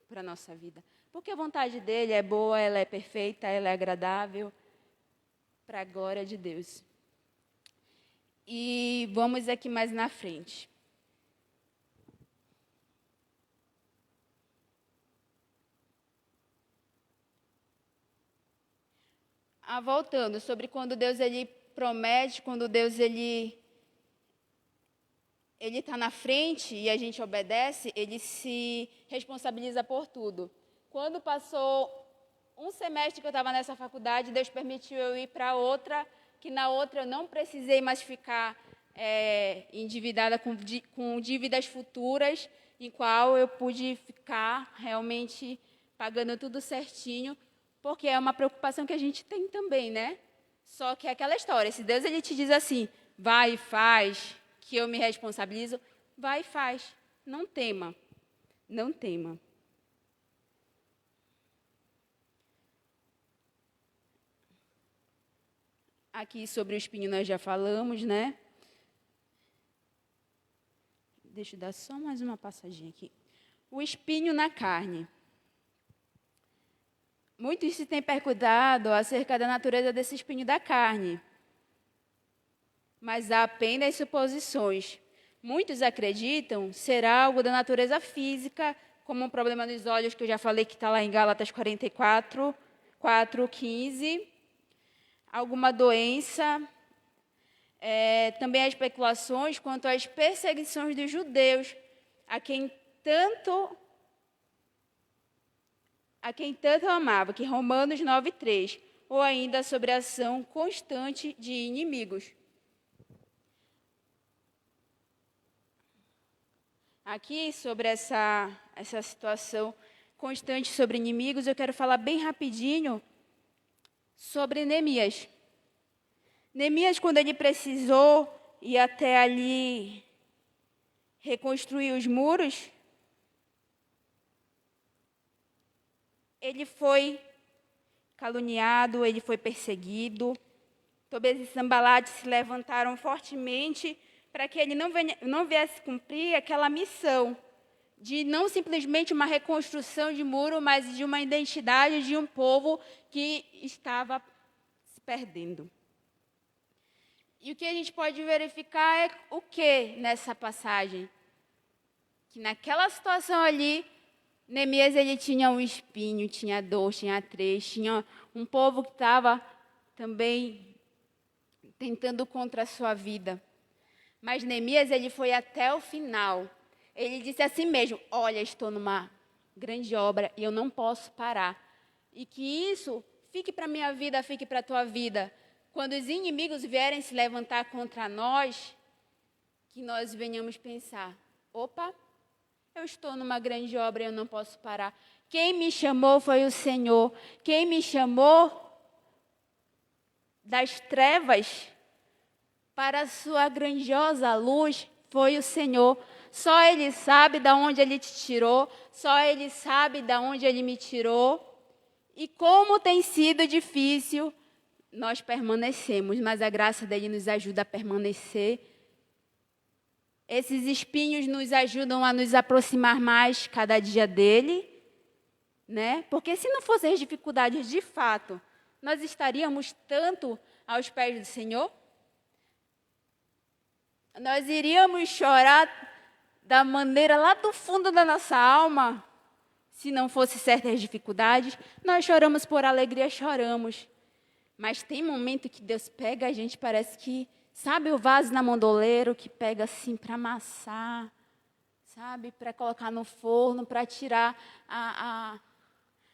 para a nossa vida. Porque a vontade dEle é boa, ela é perfeita, ela é agradável, para a glória de Deus. E vamos aqui mais na frente. Voltando sobre quando Deus ele promete, quando Deus ele está na frente e a gente obedece, ele se responsabiliza por tudo. Quando passou um semestre que eu estava nessa faculdade, Deus permitiu eu ir para outra, que na outra eu não precisei mais ficar endividada com dívidas futuras, em qual eu pude ficar realmente pagando tudo certinho, porque é uma preocupação que a gente tem também, né? Só que é aquela história, se Deus ele te diz assim, vai e faz, que eu me responsabilizo, vai e faz, não tema, não tema. Aqui sobre o espinho nós já falamos, né? Deixa eu dar só mais uma passadinha aqui. O espinho na carne. Muitos se têm perguntado acerca da natureza desse espinho da carne. Mas há apenas suposições. Muitos acreditam ser algo da natureza física, como um problema nos olhos, que eu já falei que está lá em Gálatas 44, 4:15. Alguma doença. Também há especulações quanto às perseguições dos judeus, a quem tanto amava, que Romanos 9:3, ou ainda sobre a ação constante de inimigos. aqui sobre essa situação constante sobre inimigos, eu quero falar bem rapidinho sobre Neemias. Neemias, quando ele precisou ir até ali reconstruir os muros, ele foi caluniado, ele foi perseguido. Tobias e Sanbalate se levantaram fortemente para que ele não viesse cumprir aquela missão de não simplesmente uma reconstrução de muro, mas de uma identidade de um povo que estava se perdendo. E o que a gente pode verificar é o que nessa passagem? Que naquela situação ali, Neemias ele tinha um espinho, tinha dor, tinha três, tinha um povo que estava também tentando contra a sua vida. Mas Neemias ele foi até o final. Ele disse assim mesmo: olha, estou numa grande obra e eu não posso parar. E que isso fique para a minha vida, fique para a tua vida. Quando os inimigos vierem se levantar contra nós, que nós venhamos pensar: opa, eu estou numa grande obra e eu não posso parar. Quem me chamou foi o Senhor. Quem me chamou das trevas para a sua grandiosa luz foi o Senhor. Só Ele sabe de onde Ele te tirou, só Ele sabe de onde Ele me tirou. E como tem sido difícil, nós permanecemos, mas a graça dEle nos ajuda a permanecer. Esses espinhos nos ajudam a nos aproximar mais cada dia dEle, né? Porque se não fossem as dificuldades de fato, nós estaríamos tanto aos pés do Senhor? Nós iríamos chorar da maneira lá do fundo da nossa alma, se não fosse certas dificuldades. Nós choramos por alegria, choramos. Mas tem momento que Deus pega a gente, parece que, sabe o vaso na mão do oleiro, que pega assim para amassar, sabe, para colocar no forno, para tirar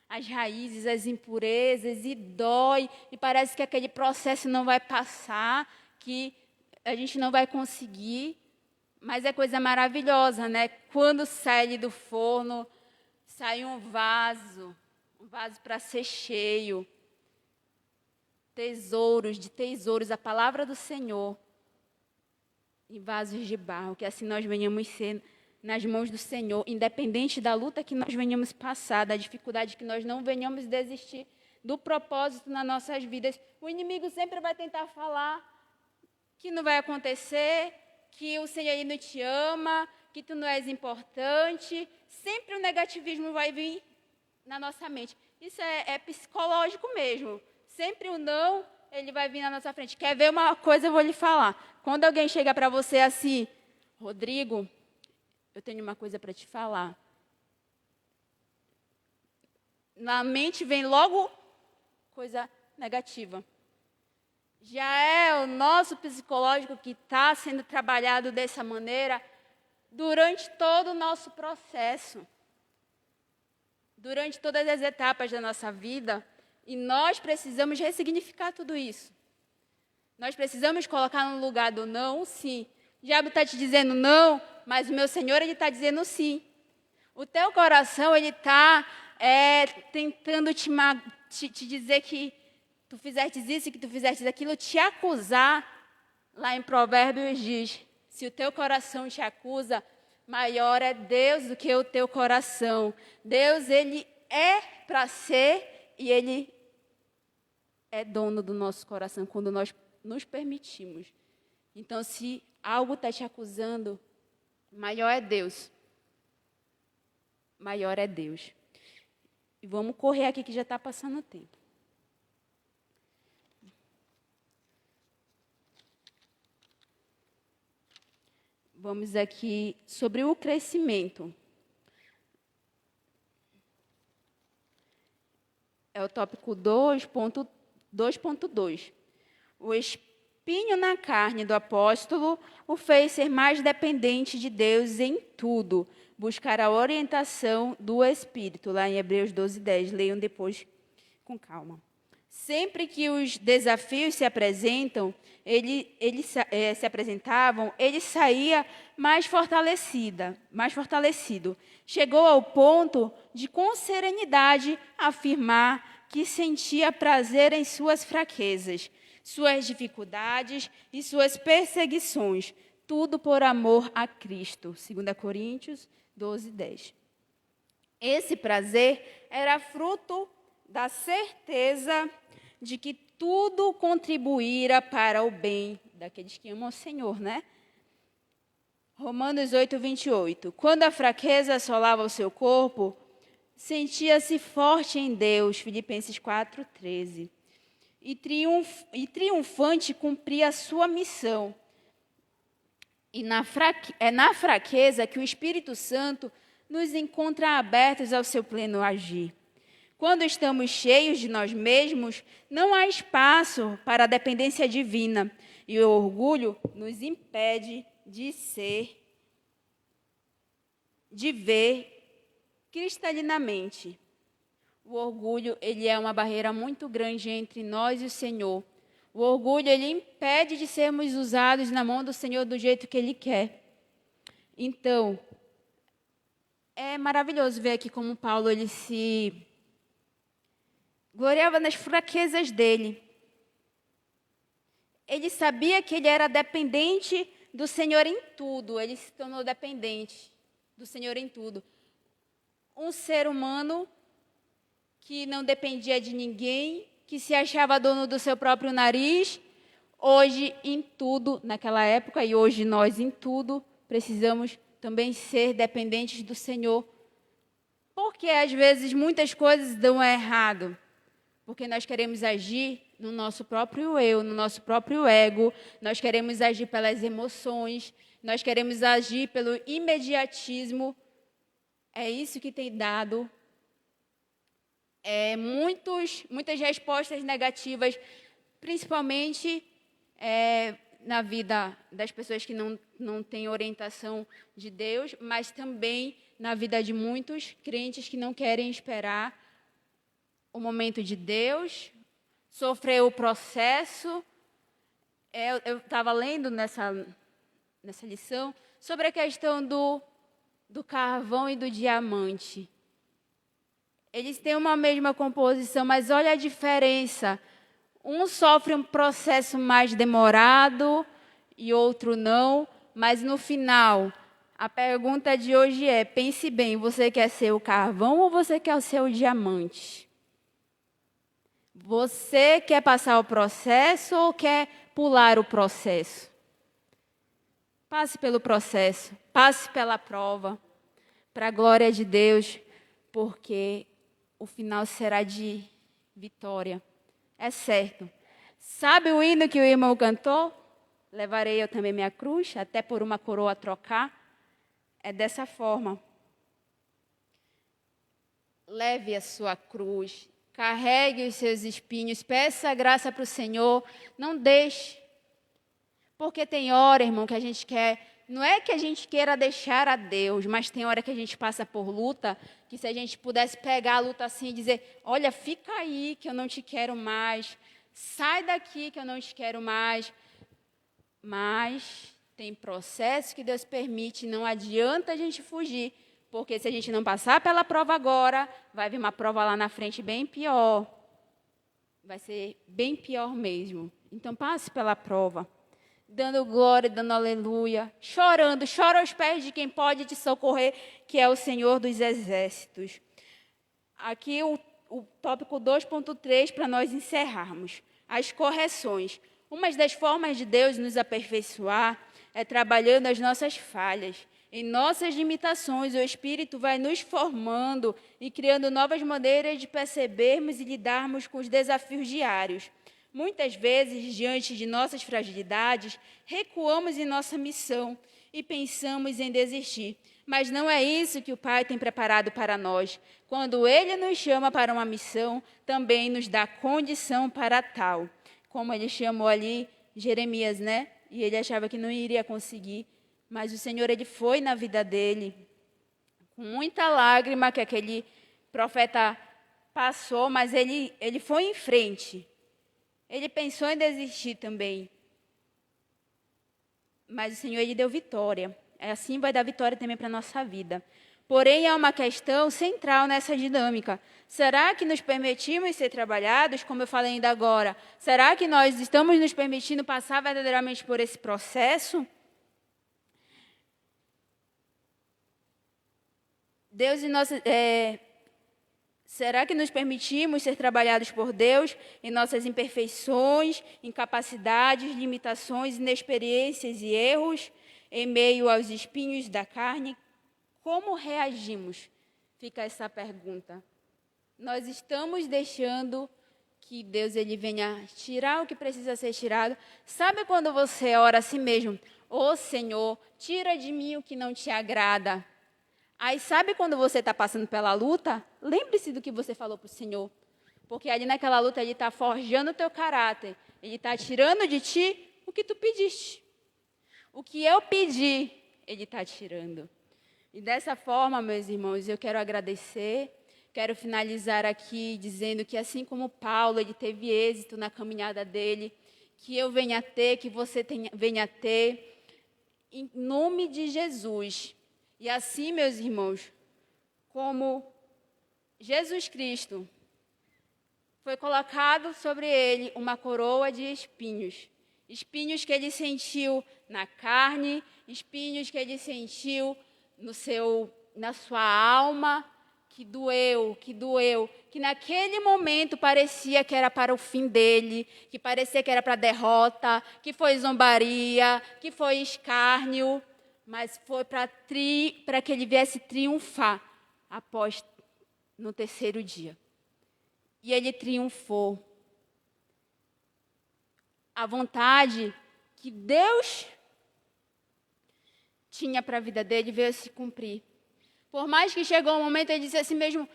as raízes, as impurezas, e dói, e parece que aquele processo não vai passar, que a gente não vai conseguir. Mas é coisa maravilhosa, né? Quando sai do forno, sai um vaso para ser cheio. Tesouros, a palavra do Senhor, em vasos de barro, que assim nós venhamos ser nas mãos do Senhor, independente da luta que nós venhamos passar, da dificuldade que nós não venhamos desistir do propósito nas nossas vidas. O inimigo sempre vai tentar falar que não vai acontecer, que o Senhor ele não te ama, que tu não és importante. Sempre o negativismo vai vir na nossa mente. Isso é psicológico mesmo. Sempre o não, ele vai vir na nossa frente. Quer ver uma coisa, eu vou lhe falar. Quando alguém chega para você assim: Rodrigo, eu tenho uma coisa para te falar. Na mente vem logo coisa negativa. Já é o nosso psicológico que está sendo trabalhado dessa maneira durante todo o nosso processo, durante todas as etapas da nossa vida. E nós precisamos ressignificar tudo isso. Nós precisamos colocar no lugar do não, sim. O diabo está te dizendo não, mas o meu Senhor ele está dizendo sim. O teu coração ele está tentando te dizer que tu fizestes isso e que tu fizestes aquilo, te acusar. Lá em Provérbios diz: se o teu coração te acusa, maior é Deus do que o teu coração. Deus ele é para ser e ele é dono do nosso coração quando nós nos permitimos. Então, se algo está te acusando, maior é Deus. Maior é Deus. E vamos correr aqui que já está passando o tempo. Vamos aqui sobre o crescimento. É o tópico 2.2. O espinho na carne do apóstolo o fez ser mais dependente de Deus em tudo, buscar a orientação do Espírito, lá em Hebreus 12:10. Leiam depois com calma. Sempre que os desafios se apresentam, se apresentavam, ele saía mais fortalecido. Chegou ao ponto de, com serenidade, afirmar que sentia prazer em suas fraquezas, suas dificuldades e suas perseguições, tudo por amor a Cristo. 2 Coríntios 12, 10. Esse prazer era fruto da certeza de que tudo contribuíra para o bem daqueles que amam o Senhor, né? Romanos 8, 28. Quando a fraqueza assolava o seu corpo, sentia-se forte em Deus. Filipenses 4, 13. E triunfante cumpria a sua missão. E é na fraqueza que o Espírito Santo nos encontra abertos ao seu pleno agir. Quando estamos cheios de nós mesmos, não há espaço para a dependência divina, e o orgulho nos impede de ver cristalinamente. O orgulho, ele é uma barreira muito grande entre nós e o Senhor. O orgulho, ele impede de sermos usados na mão do Senhor do jeito que Ele quer. Então, é maravilhoso ver aqui como Paulo, ele se gloriava nas fraquezas dele. Ele sabia que ele era dependente do Senhor em tudo. Ele se tornou dependente do Senhor em tudo. Um ser humano que não dependia de ninguém, que se achava dono do seu próprio nariz, hoje em tudo, naquela época, e hoje nós em tudo, precisamos também ser dependentes do Senhor. Porque às vezes muitas coisas dão errado. Porque nós queremos agir no nosso próprio eu, no nosso próprio ego, nós queremos agir pelas emoções, nós queremos agir pelo imediatismo. É isso que tem dado muitas respostas negativas, principalmente na vida das pessoas que não têm orientação de Deus, mas também na vida de muitos crentes que não querem esperar o momento de Deus, sofrer o processo. Eu estava lendo nessa lição sobre a questão do carvão e do diamante. Eles têm uma mesma composição, mas olha a diferença. Um sofre um processo mais demorado e outro não, mas no final, a pergunta de hoje é: pense bem, você quer ser o carvão ou você quer ser o diamante? Você quer passar o processo ou quer pular o processo? Passe pelo processo, passe pela prova, para a glória de Deus, porque o final será de vitória. É certo. Sabe o hino que o irmão cantou? Levarei eu também minha cruz, até por uma coroa trocar. É dessa forma. Leve a sua cruz, carregue os seus espinhos, peça graça para o Senhor, não deixe. Porque tem hora, irmão, que a gente quer, não é que a gente queira deixar a Deus, mas tem hora que a gente passa por luta, que se a gente pudesse pegar a luta assim e dizer: olha, fica aí que eu não te quero mais, sai daqui que eu não te quero mais. Mas tem processo que Deus permite, não adianta a gente fugir, porque se a gente não passar pela prova agora, vai vir uma prova lá na frente bem pior. Vai ser bem pior mesmo. Então passe pela prova, dando glória, dando aleluia, chorando, chora aos pés de quem pode te socorrer, que é o Senhor dos Exércitos. Aqui o tópico 2.3, para nós encerrarmos. As correções. Uma das formas de Deus nos aperfeiçoar é trabalhando as nossas falhas. Em nossas limitações, o Espírito vai nos formando e criando novas maneiras de percebermos e lidarmos com os desafios diários. Muitas vezes, diante de nossas fragilidades, recuamos em nossa missão e pensamos em desistir. Mas não é isso que o Pai tem preparado para nós. Quando Ele nos chama para uma missão, também nos dá condição para tal. Como Ele chamou ali Jeremias, né? E ele achava que não iria conseguir. Mas o Senhor, Ele foi na vida dele, com muita lágrima, que aquele profeta passou, mas ele foi em frente. Ele pensou em desistir também. Mas o Senhor, Ele deu vitória. Assim vai dar vitória também para a nossa vida. Porém, há uma questão central nessa dinâmica. Será que nos permitimos ser trabalhados, como eu falei ainda agora? Será que nós estamos nos permitindo passar verdadeiramente por esse processo? Deus e nossa... Será que nos permitimos ser trabalhados por Deus em nossas imperfeições, incapacidades, limitações, inexperiências e erros, em meio aos espinhos da carne? Como reagimos? Fica essa pergunta. Nós estamos deixando que Deus ele venha tirar o que precisa ser tirado? Sabe quando você ora a si mesmo? Ô Senhor, tira de mim o que não te agrada. Aí sabe quando você está passando pela luta? Lembre-se do que você falou para o Senhor. Porque ali naquela luta Ele está forjando o teu caráter. Ele está tirando de ti o que tu pediste. O que eu pedi, Ele está tirando. E dessa forma, meus irmãos, eu quero agradecer. Quero finalizar aqui dizendo que assim como Paulo, ele teve êxito na caminhada dele, que eu venha a ter, que você venha a ter, em nome de Jesus. E assim, meus irmãos, como Jesus Cristo, foi colocado sobre ele uma coroa de espinhos. Espinhos que ele sentiu na carne, espinhos que ele sentiu na sua alma, que doeu, que naquele momento parecia que era para o fim dele, que parecia que era para a derrota, que foi zombaria, que foi escárnio, mas foi para que ele viesse triunfar após no terceiro dia. E ele triunfou. A vontade que Deus tinha para a vida dele veio se cumprir. Por mais que chegou um momento, ele disse assim mesmo,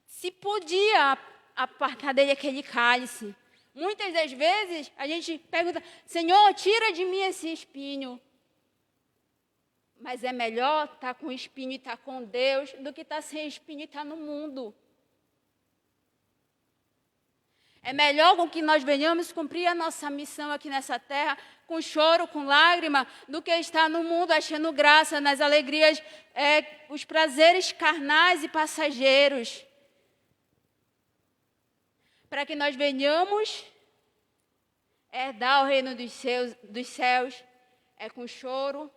se podia apartar dele aquele cálice. Muitas das vezes, a gente pergunta, Senhor, tira de mim esse espinho. Mas é melhor estar com espinho e estar com Deus do que estar sem espinho e estar no mundo. É melhor com que nós venhamos cumprir a nossa missão aqui nessa terra com choro, com lágrima, do que estar no mundo achando graça nas alegrias, os prazeres carnais e passageiros. Para que nós venhamos herdar o reino dos céus, é com choro,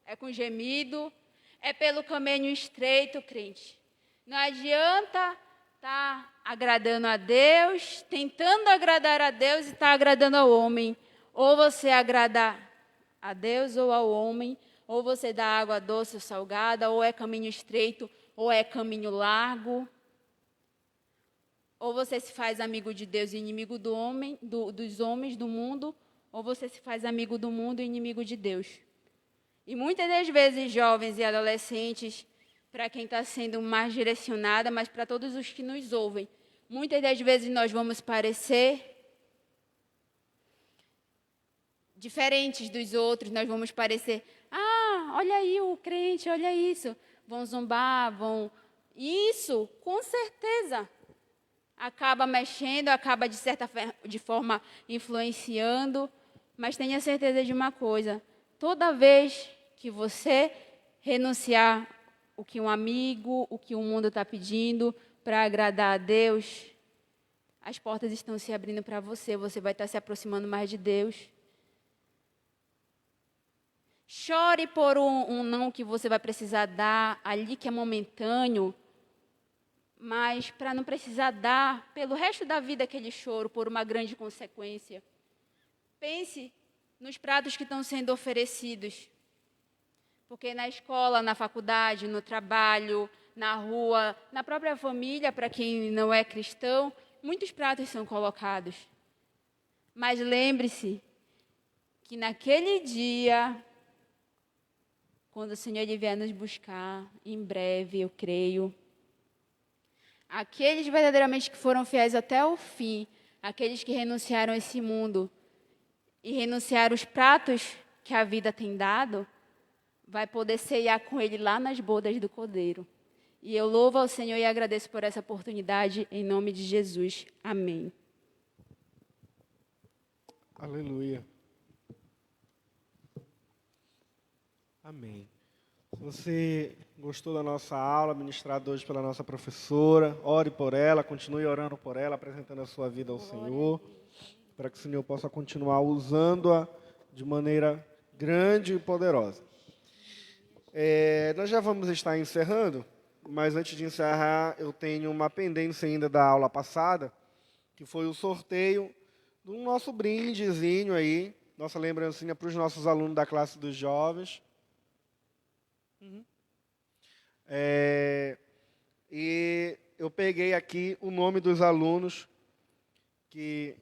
é com gemido, é pelo caminho estreito, crente. Não adianta estar agradando a Deus, tentando agradar a Deus e estar agradando ao homem. Ou você agrada a Deus ou ao homem, ou você dá água doce ou salgada, ou é caminho estreito, ou é caminho largo. Ou você se faz amigo de Deus e inimigo dos homens, do mundo, ou você se faz amigo do mundo e inimigo de Deus. E muitas das vezes, jovens e adolescentes, para quem está sendo mais direcionada, mas para todos os que nos ouvem, muitas das vezes nós vamos parecer diferentes dos outros, nós vamos parecer, olha aí o crente, olha isso. Vão zombar, Isso, com certeza, acaba mexendo, acaba de forma influenciando, mas tenha certeza de uma coisa, toda vez que você renunciar o que um amigo, o que o mundo está pedindo para agradar a Deus, as portas estão se abrindo para você, você vai estar se aproximando mais de Deus. Chore por um não que você vai precisar dar ali, que é momentâneo, mas para não precisar dar pelo resto da vida aquele choro por uma grande consequência. Pense nos pratos que estão sendo oferecidos. Porque na escola, na faculdade, no trabalho, na rua, na própria família, para quem não é cristão, muitos pratos são colocados. Mas lembre-se que naquele dia, quando o Senhor vier nos buscar, em breve, eu creio, aqueles verdadeiramente que foram fiéis até o fim, aqueles que renunciaram a esse mundo e renunciaram os pratos que a vida tem dado, vai poder ceiar com ele lá nas bodas do Cordeiro. E eu louvo ao Senhor e agradeço por essa oportunidade, em nome de Jesus. Amém. Aleluia. Amém. Se você gostou da nossa aula, ministrada hoje pela nossa professora, ore por ela, continue orando por ela, apresentando a sua vida ao Senhor, para que o Senhor possa continuar usando-a de maneira grande e poderosa. Nós já vamos estar encerrando, mas antes de encerrar, eu tenho uma pendência ainda da aula passada, que foi o sorteio do nosso brindezinho aí, nossa lembrancinha para os nossos alunos da classe dos jovens. E eu peguei aqui o nome dos alunos que,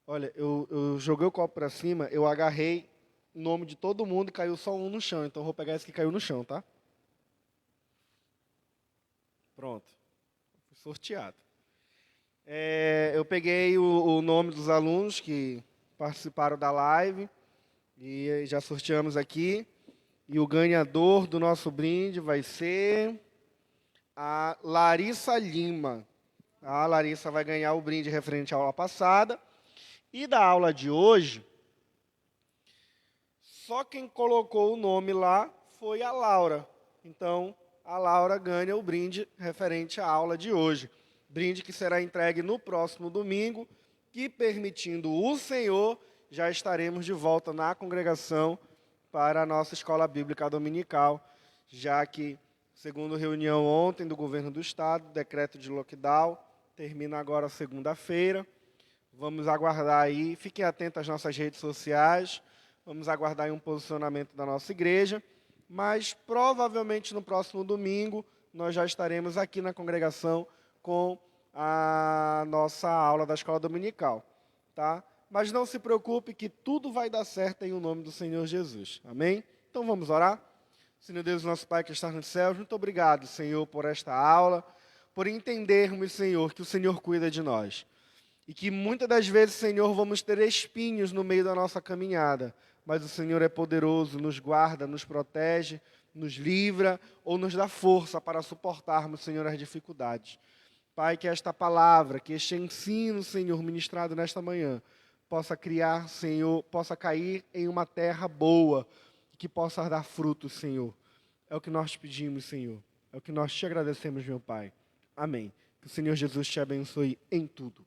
olha, eu joguei o copo para cima, eu agarrei o nome de todo mundo e caiu só um no chão. Então, eu vou pegar esse que caiu no chão, tá? Pronto. Fui sorteado. Eu peguei o nome dos alunos que participaram da live e já sorteamos aqui. E o ganhador do nosso brinde vai ser a Larissa Lima. A Larissa vai ganhar o brinde referente à aula passada. E da aula de hoje, só quem colocou o nome lá foi a Laura. Então, a Laura ganha o brinde referente à aula de hoje. Brinde que será entregue no próximo domingo, que, permitindo o Senhor, já estaremos de volta na congregação para a nossa escola bíblica dominical, já que, segundo reunião ontem do governo do estado, decreto de lockdown, termina agora segunda-feira. Vamos aguardar aí, fiquem atentos às nossas redes sociais, vamos aguardar aí um posicionamento da nossa igreja, mas provavelmente no próximo domingo nós já estaremos aqui na congregação com a nossa aula da escola dominical, tá? Mas não se preocupe que tudo vai dar certo em nome do Senhor Jesus. Amém? Então vamos orar? Senhor Deus, nosso Pai que está nos céus, muito obrigado, Senhor, por esta aula, por entendermos, Senhor, que o Senhor cuida de nós. E que muitas das vezes, Senhor, vamos ter espinhos no meio da nossa caminhada, mas o Senhor é poderoso, nos guarda, nos protege, nos livra ou nos dá força para suportarmos, Senhor, as dificuldades. Pai, que esta palavra, que este ensino, Senhor, ministrado nesta manhã, possa criar, Senhor, possa cair em uma terra boa, que possa dar frutos, Senhor. É o que nós pedimos, Senhor. É o que nós te agradecemos, meu Pai. Amém. Que o Senhor Jesus te abençoe em tudo.